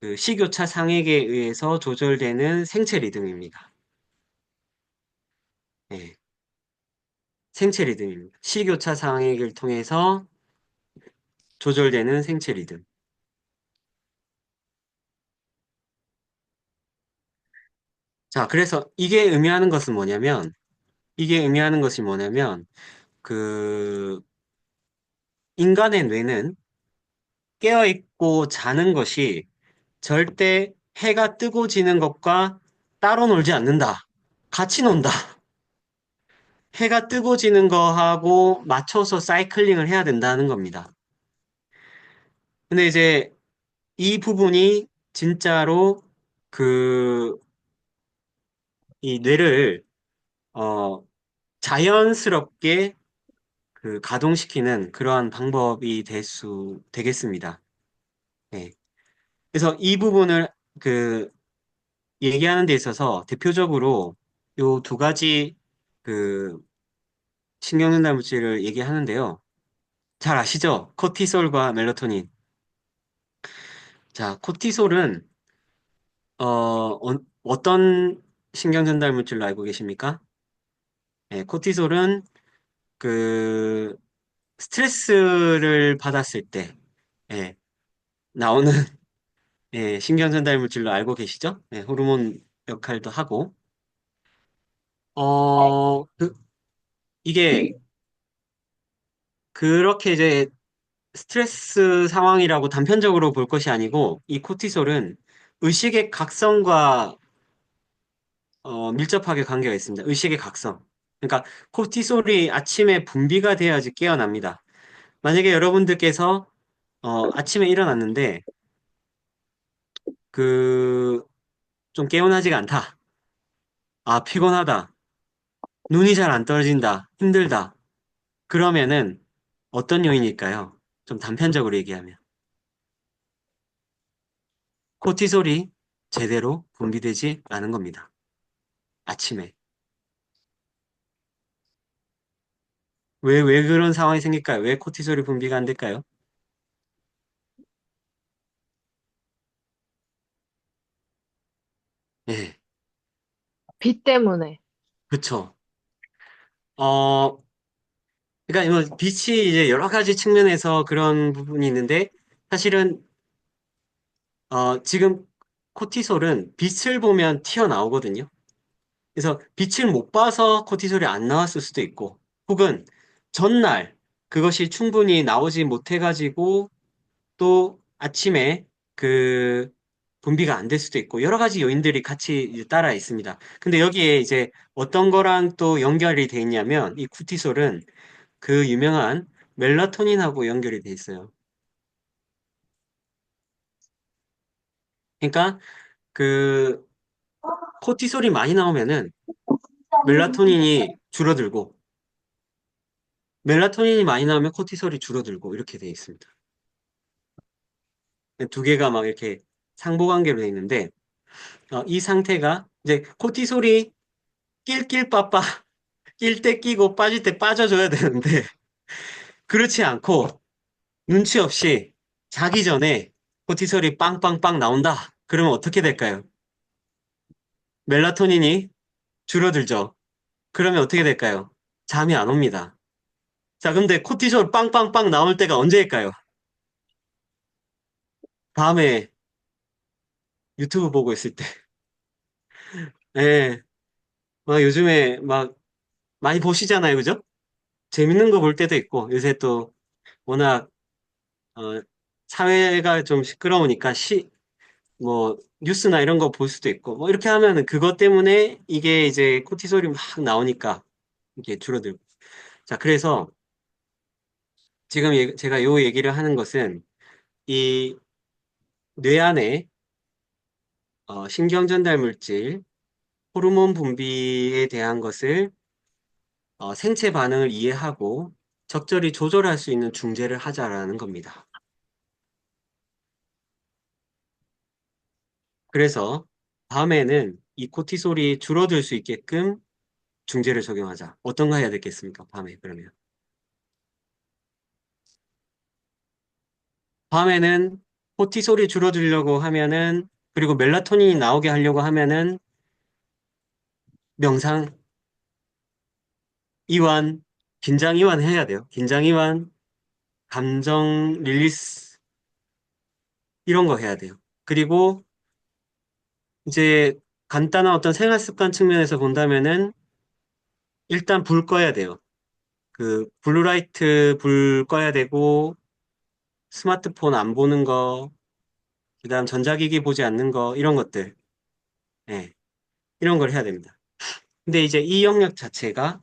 그 식교차 상액에 의해서 조절되는 생체 리듬입니다. 예, 생체 리듬입니다. 식교차 상액을 통해서 조절되는 생체 리듬. 자, 그래서 이게 의미하는 것이 뭐냐면, 그, 인간의 뇌는 깨어있고 자는 것이 절대 해가 뜨고 지는 것과 따로 놀지 않는다. 같이 논다. 해가 뜨고 지는 거하고 맞춰서 사이클링을 해야 된다는 겁니다. 근데 이제 이 부분이 진짜로 그 이 뇌를, 어, 자연스럽게 그 가동시키는 그러한 방법이 되겠습니다. 네. 그래서 이 부분을 그 얘기하는 데 있어서 대표적으로 요 두 가지 그 신경전달 물질을 얘기하는데요. 잘 아시죠? 코티솔과 멜라토닌. 자, 코티솔은 어떤 신경전달 물질로 알고 계십니까? 네, 코티솔은 그 스트레스를 받았을 때 예, 나오는 예, 신경전달 물질로 알고 계시죠? 예, 호르몬 역할도 하고 이게 그렇게 이제 스트레스 상황이라고 단편적으로 볼 것이 아니고 이 코티솔은 의식의 각성과 밀접하게 관계가 있습니다. 의식의 각성. 그러니까 코티솔이 아침에 분비가 돼야지 깨어납니다. 만약에 여러분들께서 아침에 일어났는데 그 좀 개운하지가 않다. 아, 피곤하다. 눈이 잘 안 떨어진다. 힘들다. 그러면은 어떤 요인일까요? 좀 단편적으로 얘기하면. 코티솔이 제대로 분비되지 않은 겁니다. 아침에. 왜 그런 상황이 생길까요? 왜 코티솔이 분비가 안 될까요? 예, 비 때문에. 그쵸. 어, 그러니까 뭐 빛이 이제 여러 가지 측면에서 그런 부분이 있는데 사실은 지금 코티솔은 빛을 보면 튀어나오거든요. 그래서 빛을 못 봐서 코티솔이 안 나왔을 수도 있고 혹은 전날 그것이 충분히 나오지 못해가지고 또 아침에 그 분비가 안 될 수도 있고 여러 가지 요인들이 같이 이제 따라 있습니다. 근데 여기에 이제 어떤 거랑 또 연결이 돼 있냐면 이 코티솔은 그 유명한 멜라토닌하고 연결이 돼 있어요. 그러니까 그 코티솔이 많이 나오면은 멜라토닌이 줄어들고 멜라토닌이 많이 나오면 코티솔이 줄어들고 이렇게 돼 있습니다. 두 개가 막 이렇게 상보관계로 돼 있는데 이 상태가 이제 코티솔이 낄낄 빠빠 낄 때 끼고 빠질 때 빠져줘야 되는데 그렇지 않고 눈치 없이 자기 전에 코티솔이 빵빵빵 나온다. 그러면 어떻게 될까요? 멜라토닌이 줄어들죠. 그러면 어떻게 될까요? 잠이 안 옵니다. 자, 근데 코티솔 빵빵빵 나올 때가 언제일까요? 밤에 유튜브 보고 있을 때. 예, 막 요즘에 막 많이 보시잖아요. 그죠? 재밌는 거 볼 때도 있고, 요새 또 워낙, 어, 사회가 좀 시끄러우니까 뭐, 뉴스나 이런 거 볼 수도 있고, 뭐, 이렇게 하면은 그것 때문에 이게 이제 코티솔이 막 나오니까 이게 줄어들고. 자, 그래서 지금 제가 요 얘기를 하는 것은 이 뇌 안에 신경전달 물질, 호르몬 분비에 대한 것을 생체 반응을 이해하고 적절히 조절할 수 있는 중재를 하자라는 겁니다. 그래서 밤에는 이 코티솔이 줄어들 수 있게끔 중재를 적용하자. 어떤 거 해야 되겠습니까? 밤에 그러면. 밤에는 코티솔이 줄어들려고 하면은 그리고 멜라토닌이 나오게 하려고 하면은 명상, 이완, 긴장 이완 해야 돼요. 긴장 이완, 감정 릴리스 이런 거 해야 돼요. 그리고 이제 간단한 어떤 생활 습관 측면에서 본다면은 일단 불 꺼야 돼요. 그 블루라이트 불 꺼야 되고 스마트폰 안 보는 거, 그다음 전자기기 보지 않는 거 이런 것들. 예. 이런 걸 해야 됩니다. 근데 이제 이 영역 자체가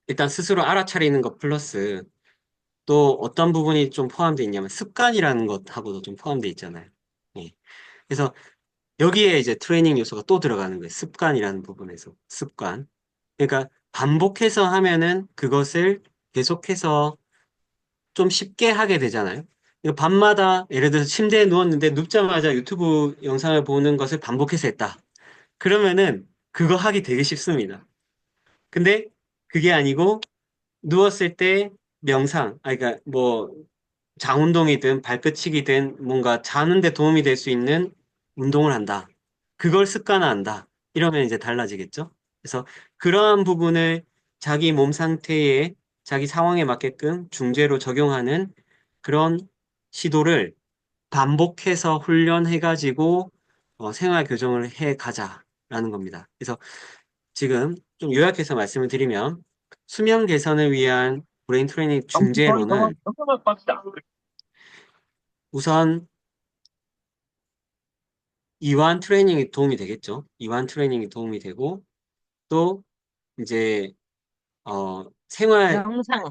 일단 스스로 알아차리는 것 플러스 또 어떤 부분이 좀 포함되어 있냐면 습관이라는 것하고도 좀 포함되어 있잖아요. 예. 그래서 여기에 이제 트레이닝 요소가 또 들어가는 거예요. 습관이라는 부분에서. 습관. 그러니까 반복해서 하면은 그것을 계속해서 좀 쉽게 하게 되잖아요. 이거 밤마다 예를 들어서 침대에 누웠는데 눕자마자 유튜브 영상을 보는 것을 반복해서 했다. 그러면은 그거 하기 되게 쉽습니다. 근데 그게 아니고 누웠을 때 명상, 그러니까 뭐 장운동이든 발끝치기든 뭔가 자는데 도움이 될 수 있는 운동을 한다. 그걸 습관화한다. 이러면 이제 달라지겠죠? 그래서 그러한 부분을 자기 몸 상태에 자기 상황에 맞게끔 중재로 적용하는 그런 시도를 반복해서 훈련해가지고 생활 교정을 해 가자라는 겁니다. 그래서 지금 좀 요약해서 말씀을 드리면 수면 개선을 위한 브레인 트레이닝 중재로는 우선 이완 트레이닝이 도움이 되겠죠. 이완 트레이닝이 도움이 되고 또 이제 생활 명상,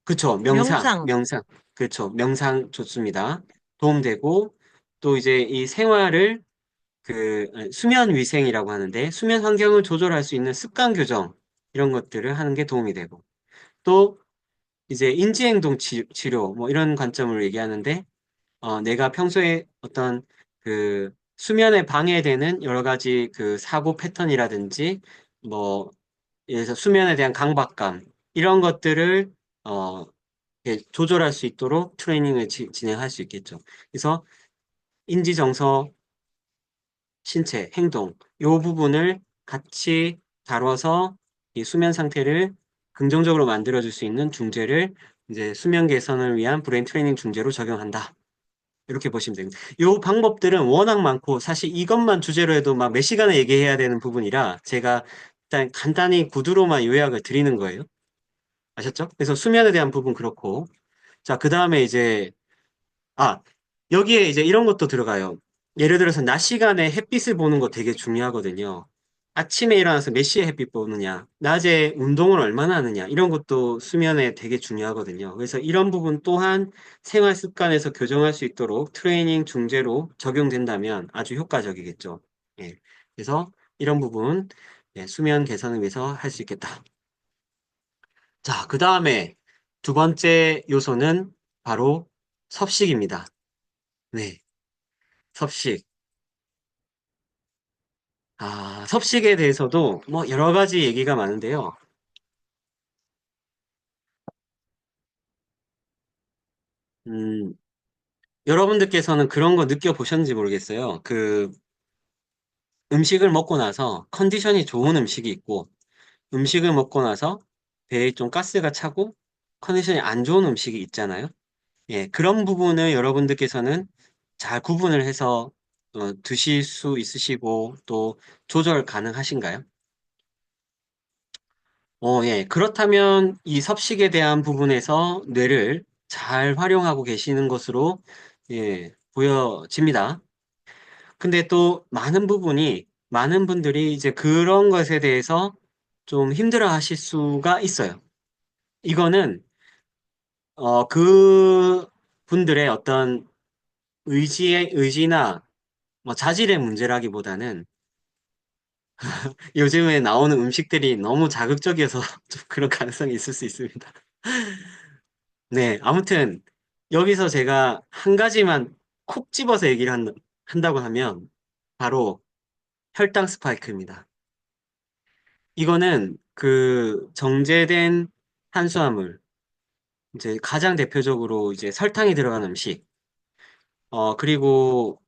그쵸. 명상, 그쵸. 명상 좋습니다. 도움되고 또 이제 이 생활을 수면 위생이라고 하는데 수면 환경을 조절할 수 있는 습관 교정 이런 것들을 하는 게 도움이 되고 또 이제 인지행동 치료 뭐 이런 관점을 얘기하는데 내가 평소에 어떤 수면에 방해되는 여러 가지 사고 패턴이라든지 뭐 예를 들어서 수면에 대한 강박감 이런 것들을 어, 조절할 수 있도록 트레이닝을 진행할 수 있겠죠. 그래서 인지정서, 신체, 행동 요 부분을 같이 다뤄서 이 수면 상태를 긍정적으로 만들어줄 수 있는 중재를 이제 수면 개선을 위한 브레인 트레이닝 중재로 적용한다. 이렇게 보시면 됩니다. 요 방법들은 워낙 많고 사실 이것만 주제로 해도 막 몇 시간을 얘기해야 되는 부분이라 제가 일단 간단히 구두로만 요약을 드리는 거예요. 아셨죠? 그래서 수면에 대한 부분 그렇고 자, 그 다음에 이제 아, 여기에 이제 이런 것도 들어가요. 예를 들어서 낮 시간에 햇빛을 보는 거 되게 중요하거든요. 아침에 일어나서 몇 시에 햇빛 보느냐, 낮에 운동을 얼마나 하느냐, 이런 것도 수면에 되게 중요하거든요. 그래서 이런 부분 또한 생활 습관에서 교정할 수 있도록 트레이닝 중재로 적용된다면 아주 효과적이겠죠. 예. 그래서 이런 부분, 예, 수면 개선을 위해서 할 수 있겠다. 자, 그 다음에 두 번째 요소는 바로 섭식입니다. 네. 섭식. 섭식에 대해서도 뭐 여러 가지 얘기가 많은데요. 음, 여러분들께서는 그런 거 느껴보셨는지 모르겠어요. 음식을 먹고 나서 컨디션이 좋은 음식이 있고, 음식을 먹고 나서 배에 좀 가스가 차고, 컨디션이 안 좋은 음식이 있잖아요. 예, 그런 부분을 여러분들께서는 잘 구분을 해서 드실 수 있으시고, 또 조절 가능하신가요? 예. 그렇다면 이 섭식에 대한 부분에서 뇌를 잘 활용하고 계시는 것으로, 예, 보여집니다. 근데 또 많은 분들이 이제 그런 것에 대해서 좀 힘들어 하실 수가 있어요. 이거는, 그 분들의 어떤 의지나 뭐 자질의 문제라기보다는 요즘에 나오는 음식들이 너무 자극적이어서 좀 그런 가능성이 있을 수 있습니다. 네, 아무튼 여기서 제가 한 가지만 콕 집어서 한다고 하면 바로 혈당 스파이크입니다. 이거는 정제된 탄수화물, 이제 가장 대표적으로 이제 설탕이 들어간 음식, 그리고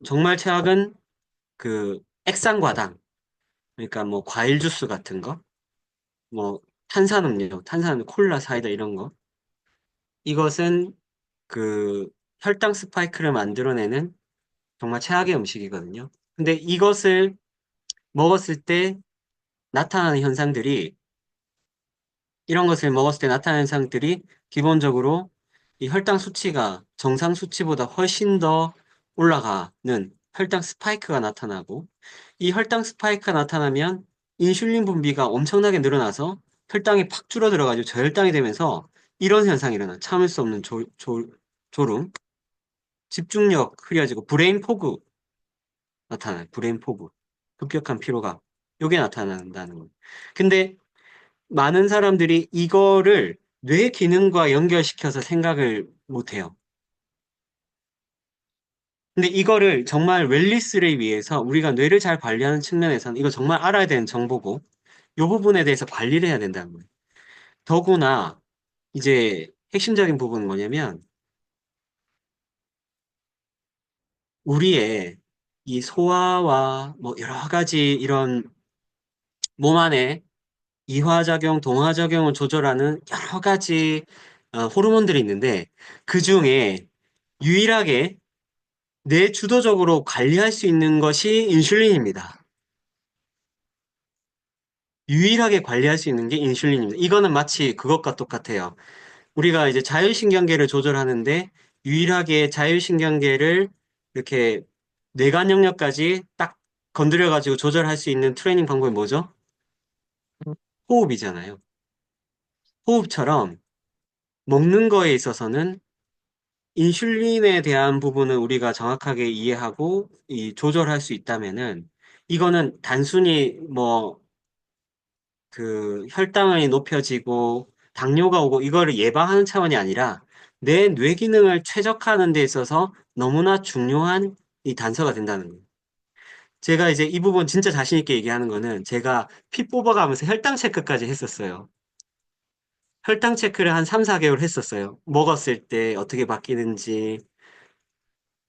정말 최악은 액상과당, 그러니까 뭐 과일 주스 같은 거, 뭐 탄산음료, 콜라, 사이다 이런 거. 이것은 그 혈당 스파이크를 만들어내는 정말 최악의 음식이거든요. 근데 이것을 먹었을 때 나타나는 현상들이, 이런 것을 먹었을 때 나타나는 현상들이 기본적으로 이 혈당 수치가 정상 수치보다 훨씬 더 올라가는 혈당 스파이크가 나타나고, 이 혈당 스파이크가 나타나면 인슐린 분비가 엄청나게 늘어나서 혈당이 팍 줄어들어가지고 저혈당이 되면서 이런 현상이 일어나. 참을 수 없는 졸음, 집중력 흐려지고 브레인 포그, 나타나요. 브레인 포그. 급격한 피로감. 요게 나타난다는 거예요. 근데 많은 사람들이 이거를 뇌 기능과 연결시켜서 생각을 못 해요. 근데 이거를 정말 웰니스를 위해서 우리가 뇌를 잘 관리하는 측면에서는 이거 정말 알아야 되는 정보고, 이 부분에 대해서 관리를 해야 된다는 거예요. 더구나, 이제 핵심적인 부분은 뭐냐면, 우리의 이 소화와 뭐 여러 가지 이런 몸 안에 이화작용, 동화작용을 조절하는 여러 가지 호르몬들이 있는데, 그 중에 유일하게 뇌 주도적으로 관리할 수 있는 것이 인슐린입니다. 유일하게 관리할 수 있는 게 인슐린입니다. 이거는 마치 그것과 똑같아요. 우리가 이제 자율신경계를 조절하는데 유일하게 자율신경계를 이렇게 뇌관 영역까지 딱 건드려가지고 조절할 수 있는 트레이닝 방법이 뭐죠? 호흡이잖아요. 호흡처럼 먹는 거에 있어서는 인슐린에 대한 부분을 우리가 정확하게 이해하고 조절할 수 있다면은 이거는 단순히 뭐 그 혈당이 높여지고 당뇨가 오고 이거를 예방하는 차원이 아니라 내 뇌 기능을 최적화하는 데 있어서 너무나 중요한 이 단서가 된다는 거예요. 제가 이제 이 부분 진짜 자신 있게 얘기하는 거는 제가 피 뽑아가면서 혈당 체크까지 했었어요. 혈당 체크를 한 3, 4개월 했었어요. 먹었을 때 어떻게 바뀌는지.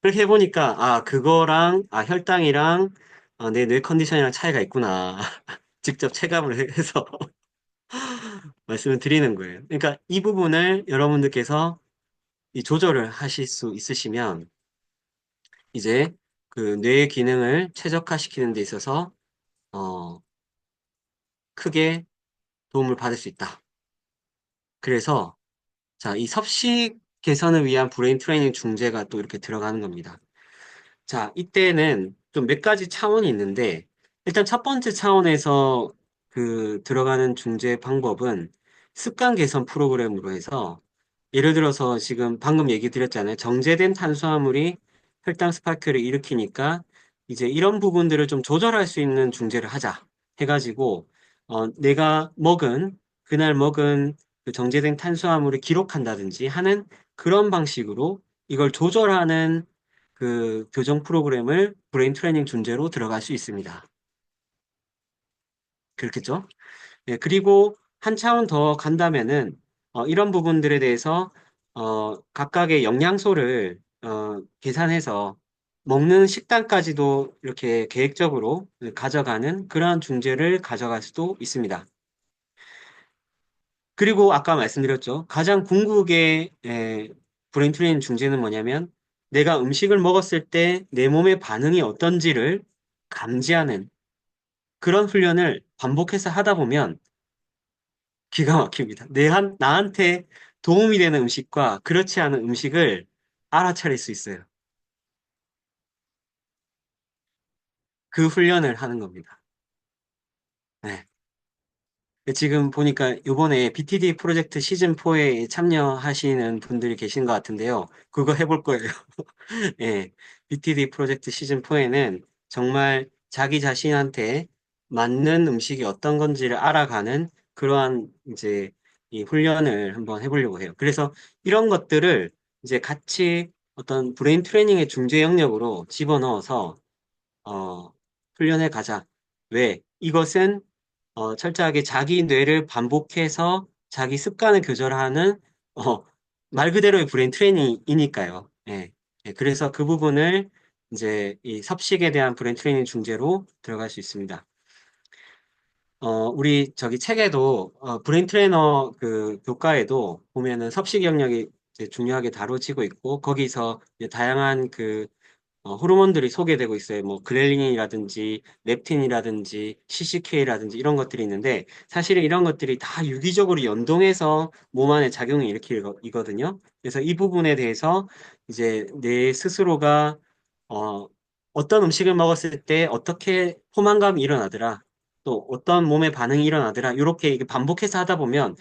그렇게 해보니까, 아, 그거랑, 아, 혈당이랑, 내 뇌 컨디션이랑 차이가 있구나. 직접 체감을 해서 말씀을 드리는 거예요. 그러니까 이 부분을 여러분들께서 이 조절을 하실 수 있으시면 이제 그 뇌의 기능을 최적화시키는 데 있어서 어, 크게 도움을 받을 수 있다. 그래서 자, 이 섭식 개선을 위한 브레인 트레이닝 중재가 또 이렇게 들어가는 겁니다. 자, 이때는 좀 몇 가지 차원이 있는데, 일단 첫 번째 차원에서 그 들어가는 중재 방법은 습관 개선 프로그램으로 해서, 예를 들어서 지금 방금 얘기 드렸잖아요. 정제된 탄수화물이 혈당 스파이크를 일으키니까, 이제 이런 부분들을 좀 조절할 수 있는 중재를 하자 해가지고, 내가 그날 먹은 그 정제된 탄수화물을 기록한다든지 하는 그런 방식으로 이걸 조절하는 그 교정 프로그램을 브레인 트레이닝 존재로 들어갈 수 있습니다. 그렇겠죠? 네, 그리고 한 차원 더 간다면은 이런 부분들에 대해서 각각의 영양소를 계산해서 먹는 식단까지도 이렇게 계획적으로 가져가는 그러한 중재를 가져갈 수도 있습니다. 그리고 아까 말씀드렸죠. 가장 궁극의 브레인 트레이닝 중재는 뭐냐면 내가 음식을 먹었을 때 내 몸의 반응이 어떤지를 감지하는 그런 훈련을 반복해서 하다 보면 기가 막힙니다. 나한테 도움이 되는 음식과 그렇지 않은 음식을 알아차릴 수 있어요. 그 훈련을 하는 겁니다. 네. 지금 보니까 이번에 BTD 프로젝트 시즌4에 참여하시는 분들이 계신 것 같은데요. 그거 해볼 거예요. 예, BTD 프로젝트 시즌4에는 정말 자기 자신한테 맞는 음식이 어떤 건지를 알아가는 그러한 이제 이 훈련을 한번 해보려고 해요. 그래서 이런 것들을 이제 같이 어떤 브레인 트레이닝의 중재 영역으로 집어넣어서 훈련해 가자. 왜? 이것은 철저하게 자기 뇌를 반복해서 자기 습관을 교절하는 어, 말 그대로의 브레인 트레이닝이니까요. 예. 예, 그래서 그 부분을 이제 이 섭식에 대한 브레인 트레이닝 중재로 들어갈 수 있습니다. 우리 저기 책에도 브레인 트레이너 그 교과에도 보면은 섭식 영역이 이제 중요하게 다뤄지고 있고 거기서 이제 다양한 그 호르몬들이 소개되고 있어요. 뭐 그렐린이라든지 렙틴이라든지 CCK라든지 이런 것들이 있는데 사실은 이런 것들이 다 유기적으로 연동해서 몸 안에 작용을 일으키거든요. 그래서 이 부분에 대해서 이제 내 스스로가 어, 어떤 음식을 먹었을 때 어떻게 포만감이 일어나더라. 또 어떤 몸의 반응이 일어나더라. 이렇게 이게 반복해서 하다 보면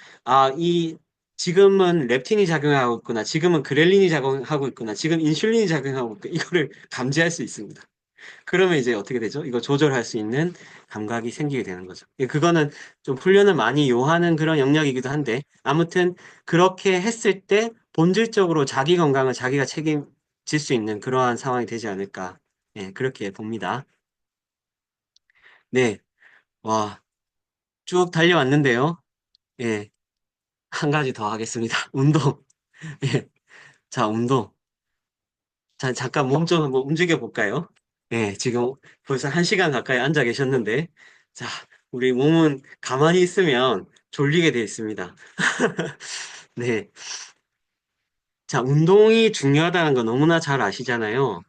지금은 렙틴이 작용하고 있구나. 지금은 그렐린이 작용하고 있구나. 지금 인슐린이 작용하고 있구나. 이거를 감지할 수 있습니다. 그러면 이제 어떻게 되죠? 이거 조절할 수 있는 감각이 생기게 되는 거죠. 그거는 좀 훈련을 많이 요하는 그런 영역이기도 한데, 아무튼 그렇게 했을 때 본질적으로 자기 건강을 자기가 책임질 수 있는 그러한 상황이 되지 않을까. 예, 그렇게 봅니다. 네, 와, 쭉 달려왔는데요. 예, 한 가지 더 하겠습니다. 운동. 예, 자, 운동. 자, 잠깐 몸 좀 한번 움직여 볼까요? 네, 지금 벌써 1시간 가까이 앉아 계셨는데, 자, 우리 몸은 가만히 있으면 졸리게 되어 있습니다. 네. 자, 운동이 중요하다는 거 너무나 잘 아시잖아요.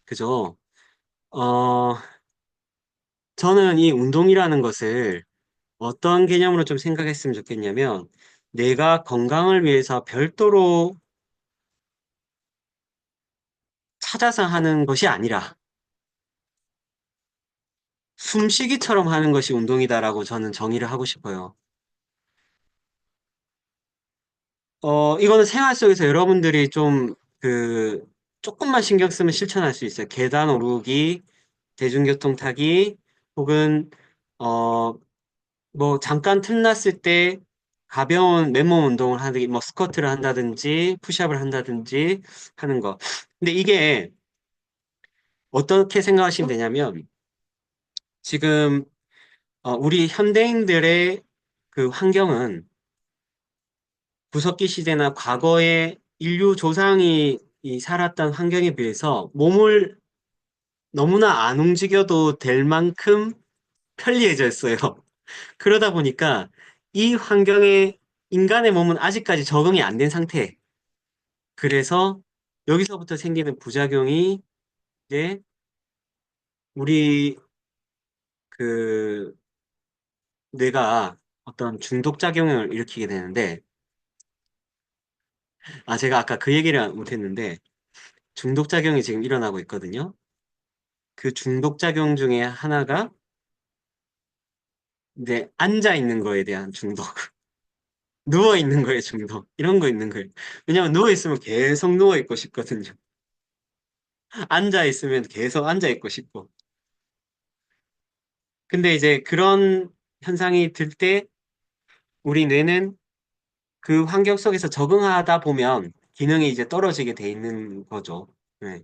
그죠? 어, 저는 이 운동이라는 것을 어떤 개념으로 좀 생각했으면 좋겠냐면, 내가 건강을 위해서 별도로 찾아서 하는 것이 아니라, 숨쉬기처럼 하는 것이 운동이다라고 저는 정의를 하고 싶어요. 이거는 생활 속에서 여러분들이 좀, 조금만 신경 쓰면 실천할 수 있어요. 계단 오르기, 대중교통 타기, 혹은, 어, 뭐, 잠깐 틈났을 때 가벼운 맨몸 운동을 하기, 뭐, 스쿼트를 한다든지, 푸시업을 한다든지 하는 거. 근데 이게 어떻게 생각하시면 되냐면, 지금, 우리 현대인들의 그 환경은 구석기 시대나 과거의 인류 조상이 이 살았던 환경에 비해서 몸을 너무나 안 움직여도 될 만큼 편리해져 있어요. 그러다 보니까 이 환경에 인간의 몸은 아직까지 적응이 안 된 상태. 그래서 여기서부터 생기는 부작용이 이제 우리 그 뇌가 어떤 중독작용을 일으키게 되는데, 제가 아까 그 얘기를 못했는데, 중독작용이 지금 일어나고 있거든요. 그 중독작용 중에 하나가 이제 앉아 있는 거에 대한 중독, 누워 있는 거에 중독, 이런 거 있는 거예요. 왜냐면 누워 있으면 계속 누워 있고 싶거든요. 앉아 있으면 계속 앉아 있고 싶고. 근데 이제 그런 현상이 들 때 우리 뇌는 그 환경 속에서 적응하다 보면 기능이 이제 떨어지게 돼 있는 거죠. 네.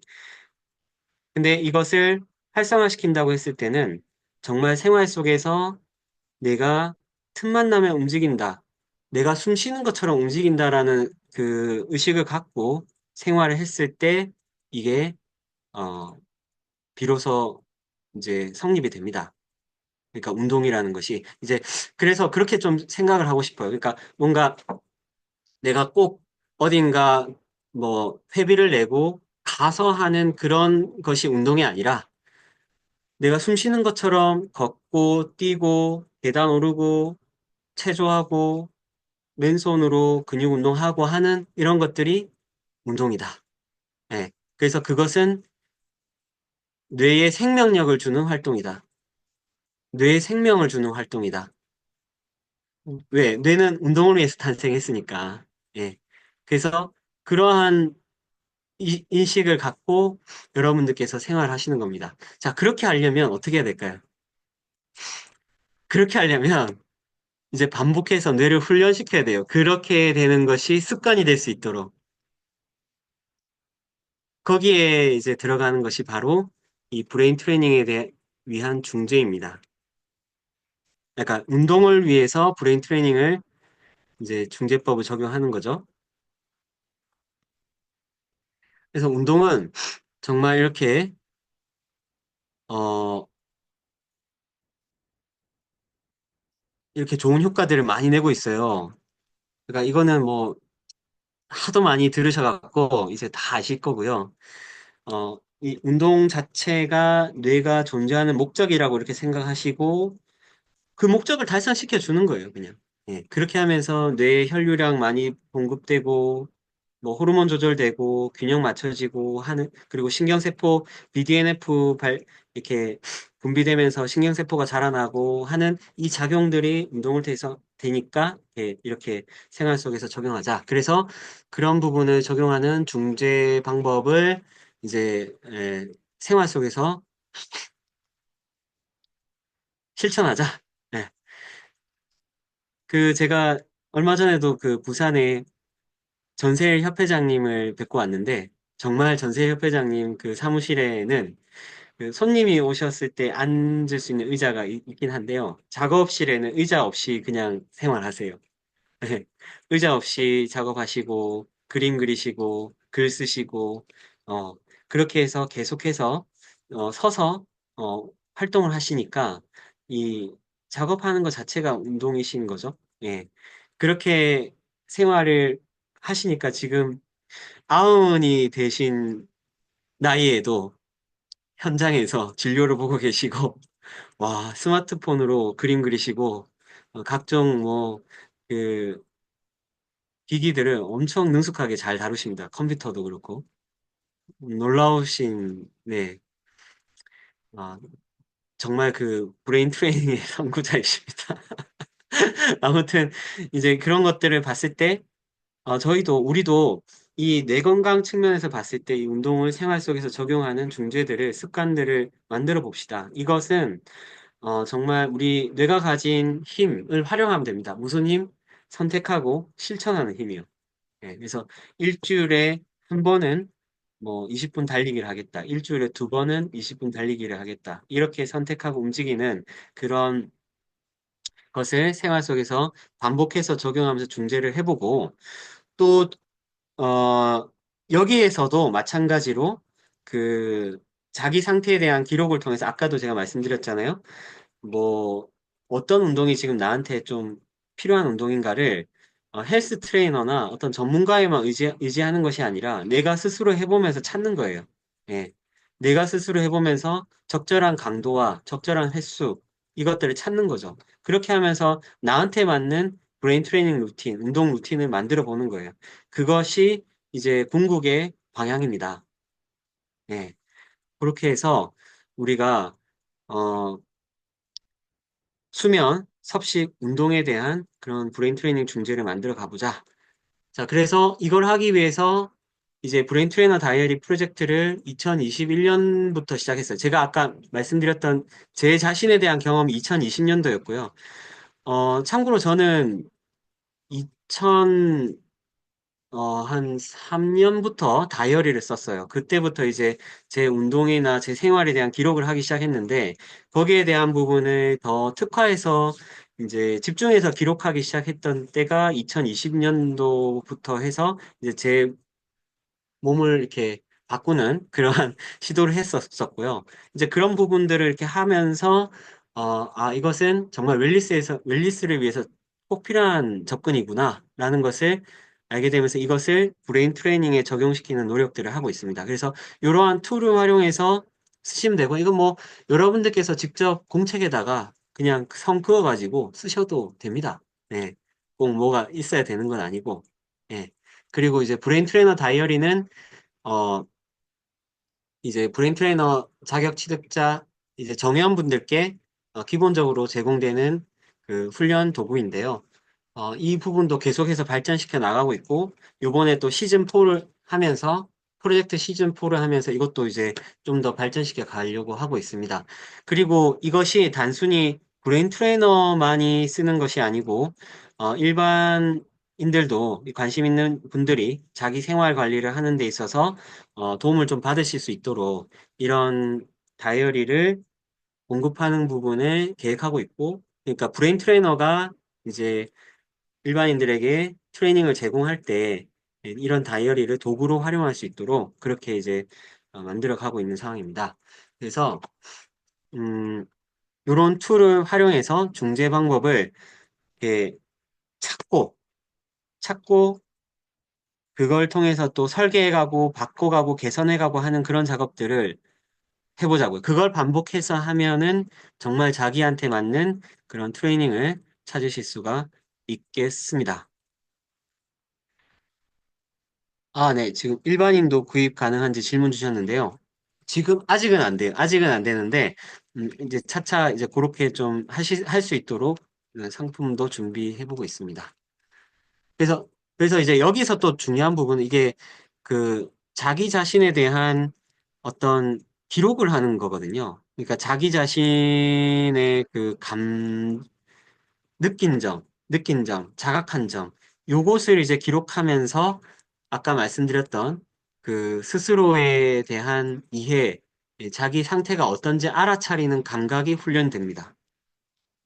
근데 이것을 활성화시킨다고 했을 때는 정말 생활 속에서 내가 틈만 나면 움직인다. 내가 숨 쉬는 것처럼 움직인다라는 그 의식을 갖고 생활을 했을 때 이게 어 비로소 이제 성립이 됩니다. 그러니까 운동이라는 것이 이제 그래서 그렇게 좀 생각을 하고 싶어요. 그러니까 뭔가 내가 꼭 어딘가 뭐 회비를 내고 가서 하는 그런 것이 운동이 아니라 내가 숨 쉬는 것처럼 걷고 뛰고 계단 오르고 체조하고 맨손으로 근육 운동하고 하는 이런 것들이 운동이다. 예. 그래서 그것은 뇌에 생명력을 주는 활동이다. 뇌에 생명을 주는 활동이다. 왜? 뇌는 운동을 위해서 탄생했으니까. 예. 그래서 그러한 인식을 갖고 여러분들께서 생활하시는 겁니다. 자, 그렇게 하려면 어떻게 해야 될까요? 그렇게 하려면 이제 반복해서 뇌를 훈련시켜야 돼요. 그렇게 되는 것이 습관이 될 수 있도록. 거기에 이제 들어가는 것이 바로 이 브레인 트레이닝에 위한 중재입니다. 그러니까 운동을 위해서 브레인 트레이닝을 이제 중재법을 적용하는 거죠. 그래서 운동은 정말 어, 이렇게 좋은 효과들을 많이 내고 있어요. 그러니까 이거는 뭐 하도 많이 들으셔갖고 이제 다 아실 거고요. 이 운동 자체가 뇌가 존재하는 목적이라고 이렇게 생각하시고 그 목적을 달성시켜 주는 거예요, 그냥. 예, 그렇게 하면서 뇌에 혈류량 많이 공급되고 뭐 호르몬 조절되고 균형 맞춰지고 하는 그리고 신경세포 BDNF 이렇게 분비되면서 신경세포가 자라나고 하는 이 작용들이 운동을 통해서 되니까 예, 이렇게 생활 속에서 적용하자. 그래서 그런 부분을 적용하는 중재 방법을 이제 생활 속에서 실천하자. 네. 그 제가 얼마 전에도 그 부산에 전세일 협회장님을 뵙고 왔는데 정말 전세일 협회장님 그 사무실에는 그 손님이 오셨을 때 앉을 수 있는 의자가 있긴 한데요. 작업실에는 의자 없이 그냥 생활하세요. 네. 의자 없이 작업하시고, 그림 그리시고, 글 쓰시고, 어, 그렇게 해서 계속해서, 서서, 활동을 하시니까, 이, 작업하는 것 자체가 운동이신 거죠. 예. 그렇게 생활을 하시니까 지금 아흔이 되신 나이에도 현장에서 진료를 보고 계시고, 와, 스마트폰으로 그림 그리시고, 각종 뭐, 그, 기기들을 엄청 능숙하게 잘 다루십니다. 컴퓨터도 그렇고. 놀라우신, 네. 아, 정말 그 브레인 트레이닝의 선구자이십니다. 아무튼, 이제 그런 것들을 봤을 때, 우리도 이 뇌 건강 측면에서 봤을 때 이 운동을 생활 속에서 적용하는 중재들을, 습관들을 만들어 봅시다. 이것은, 정말 우리 뇌가 가진 힘을 활용하면 됩니다. 무슨 힘? 선택하고 실천하는 힘이요. 예, 그래서 일주일에 한 번은 뭐 20분 달리기를 하겠다. 일주일에 두 번은 20분 달리기를 하겠다. 이렇게 선택하고 움직이는 그런 것을 생활 속에서 반복해서 적용하면서 중재를 해보고 또, 어, 여기에서도 마찬가지로 그 자기 상태에 대한 기록을 통해서 아까도 제가 말씀드렸잖아요. 뭐 어떤 운동이 지금 나한테 좀 필요한 운동인가를 헬스 트레이너나 어떤 전문가에만 의지하는 것이 아니라 내가 스스로 해보면서 찾는 거예요. 예. 내가 스스로 해보면서 적절한 강도와 적절한 횟수 이것들을 찾는 거죠. 그렇게 하면서 나한테 맞는 브레인 트레이닝 루틴, 운동 루틴을 만들어 보는 거예요. 그것이 이제 궁극의 방향입니다. 예. 그렇게 해서 우리가 어, 수면, 섭식, 운동에 대한 그런 브레인 트레이닝 중재를 만들어 가보자. 자, 그래서 이걸 하기 위해서 이제 브레인 트레이너 다이어리 프로젝트를 2021년부터 시작했어요. 제가 아까 말씀드렸던 제 자신에 대한 경험이 2020년도였고요. 참고로 저는 2000, 한 3년부터 다이어리를 썼어요. 그때부터 이제 제 운동이나 제 생활에 대한 기록을 하기 시작했는데, 거기에 대한 부분을 더 특화해서 이제 집중해서 기록하기 시작했던 때가 2020년도부터 해서 이제 제 몸을 이렇게 바꾸는 그러한 시도를 했었었고요. 이제 그런 부분들을 이렇게 하면서, 이것은 정말 웰니스를 위해서 꼭 필요한 접근이구나, 라는 것을 알게 되면서 이것을 브레인 트레이닝에 적용시키는 노력들을 하고 있습니다. 그래서 이러한 툴을 활용해서 쓰시면 되고, 이건 뭐 여러분들께서 직접 공책에다가 그냥 성 그어가지고 쓰셔도 됩니다. 네. 꼭 뭐가 있어야 되는 건 아니고, 예. 그리고 이제 브레인 트레이너 다이어리는 어, 이제 브레인 트레이너 자격 취득자 이제 정회원분들께 기본적으로 제공되는 그 훈련 도구인데요. 이 부분도 계속해서 발전시켜 나가고 있고, 요번에 또 시즌4를 하면서, 프로젝트 시즌4를 하면서 이것도 이제 좀 더 발전시켜 가려고 하고 있습니다. 그리고 이것이 단순히 브레인 트레이너만이 쓰는 것이 아니고, 일반인들도 관심 있는 분들이 자기 생활 관리를 하는 데 있어서 도움을 좀 받으실 수 있도록 이런 다이어리를 공급하는 부분을 계획하고 있고, 그러니까 브레인 트레이너가 이제 일반인들에게 트레이닝을 제공할 때 이런 다이어리를 도구로 활용할 수 있도록 그렇게 이제 만들어 가고 있는 상황입니다. 그래서 음, 이런 툴을 활용해서 중재 방법을 이렇게 찾고 찾고 그걸 통해서 또 설계해가고 바꿔가고 개선해가고 하는 그런 작업들을 해보자고요. 그걸 반복해서 하면은 정말 자기한테 맞는 그런 트레이닝을 찾으실 수가 있겠습니다. 네. 지금 일반인도 구입 가능한지 질문 주셨는데요. 지금 아직은 안 돼요. 아직은 안 되는데, 이제 차차 이제 그렇게 좀 할 수 있도록 상품도 준비해보고 있습니다. 그래서, 그래서 이제 여기서 또 중요한 부분은 이게 그 자기 자신에 대한 어떤 기록을 하는 거거든요. 그러니까 자기 자신의 느낀 점, 자각한 점, 요것을 이제 기록하면서 아까 말씀드렸던 그 스스로에 대한 이해, 예, 자기 상태가 어떤지 알아차리는 감각이 훈련됩니다.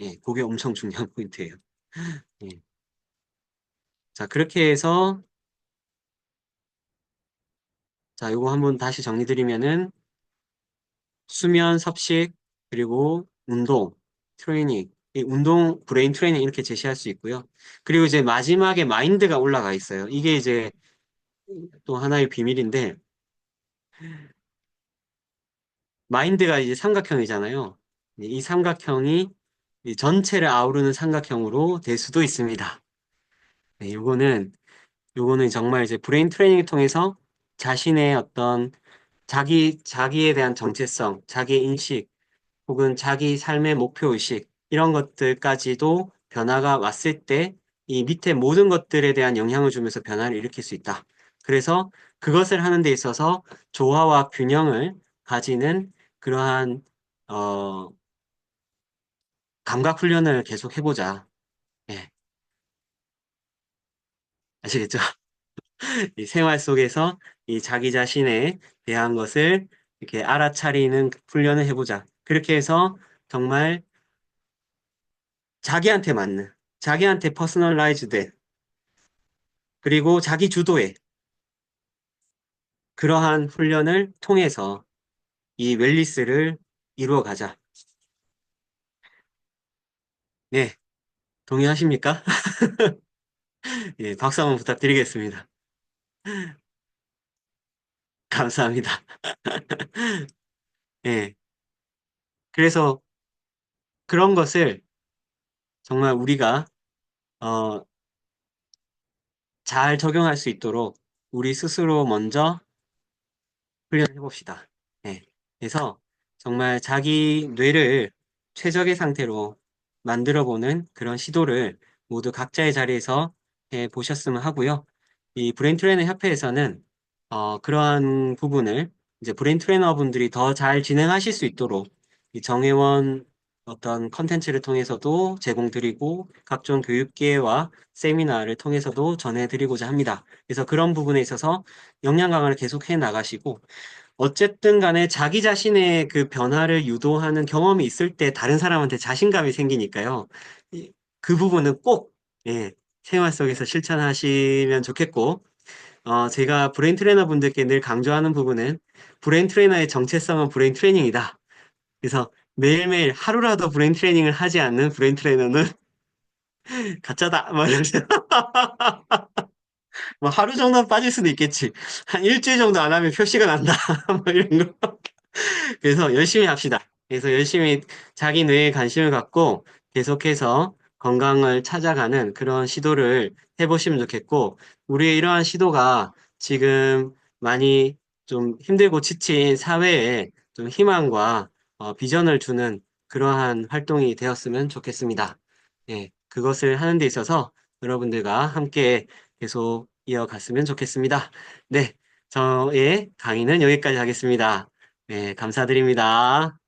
예, 그게 엄청 중요한 포인트예요. 예. 자, 그렇게 해서, 자, 요거 한번 다시 정리드리면은, 수면, 섭식, 그리고 운동, 트레이닝, 이 운동, 브레인 트레이닝 이렇게 제시할 수 있고요. 그리고 이제 마지막에 마인드가 올라가 있어요. 이게 이제 또 하나의 비밀인데, 마인드가 이제 삼각형이잖아요. 이 삼각형이 이 전체를 아우르는 삼각형으로 될 수도 있습니다. 네, 요거는 정말 이제 브레인 트레이닝을 통해서 자신의 어떤 자기에 대한 정체성, 자기의 인식, 혹은 자기 삶의 목표의식, 이런 것들까지도 변화가 왔을 때 이 밑에 모든 것들에 대한 영향을 주면서 변화를 일으킬 수 있다. 그래서 그것을 하는 데 있어서 조화와 균형을 가지는 그러한, 어, 감각 훈련을 계속 해보자. 예, 아시겠죠? 이 생활 속에서 이 자기 자신에 대한 것을 이렇게 알아차리는 훈련을 해보자. 그렇게 해서 정말 자기한테 맞는, 자기한테 퍼스널라이즈된, 그리고 자기 주도의 그러한 훈련을 통해서 이 웰리스를 이루어 가자. 네, 동의하십니까? 예, 박수 한번 부탁드리겠습니다. 감사합니다. 예, 그래서 그런 것을 정말 우리가 어, 잘 적용할 수 있도록 우리 스스로 먼저 훈련해 봅시다. 네. 그래서 정말 자기 뇌를 최적의 상태로 만들어 보는 그런 시도를 모두 각자의 자리에서 해 보셨으면 하고요. 이 브레인 트레이너 협회에서는 그러한 부분을 이제 브레인 트레이너 분들이 더 잘 진행하실 수 있도록 이 정회원 어떤 컨텐츠를 통해서도 제공드리고 각종 교육기회와 세미나를 통해서도 전해드리고자 합니다. 그래서 그런 부분에 있어서 역량 강화를 계속 해 나가시고 어쨌든 간에 자기 자신의 그 변화를 유도하는 경험이 있을 때 다른 사람한테 자신감이 생기니까요. 그 부분은 꼭, 예, 생활 속에서 실천하시면 좋겠고, 제가 브레인 트레이너 분들께 늘 강조하는 부분은 브레인 트레이너의 정체성은 브레인 트레이닝이다. 그래서 매일매일 하루라도 브레인 트레이닝을 하지 않는 브레인 트레이너는 가짜다. 막 이러면서 뭐 하루 정도는 빠질 수도 있겠지. 한 일주일 정도 안 하면 표시가 난다. 뭐 이런 거. 그래서 열심히 합시다. 그래서 열심히 자기 뇌에 관심을 갖고 계속해서 건강을 찾아가는 그런 시도를 해보시면 좋겠고, 우리의 이러한 시도가 지금 많이 좀 힘들고 지친 사회에 좀 희망과 비전을 주는 그러한 활동이 되었으면 좋겠습니다. 예, 그것을 하는 데 있어서 여러분들과 함께 계속 이어갔으면 좋겠습니다. 네, 저의 강의는 여기까지 하겠습니다. 네, 감사드립니다.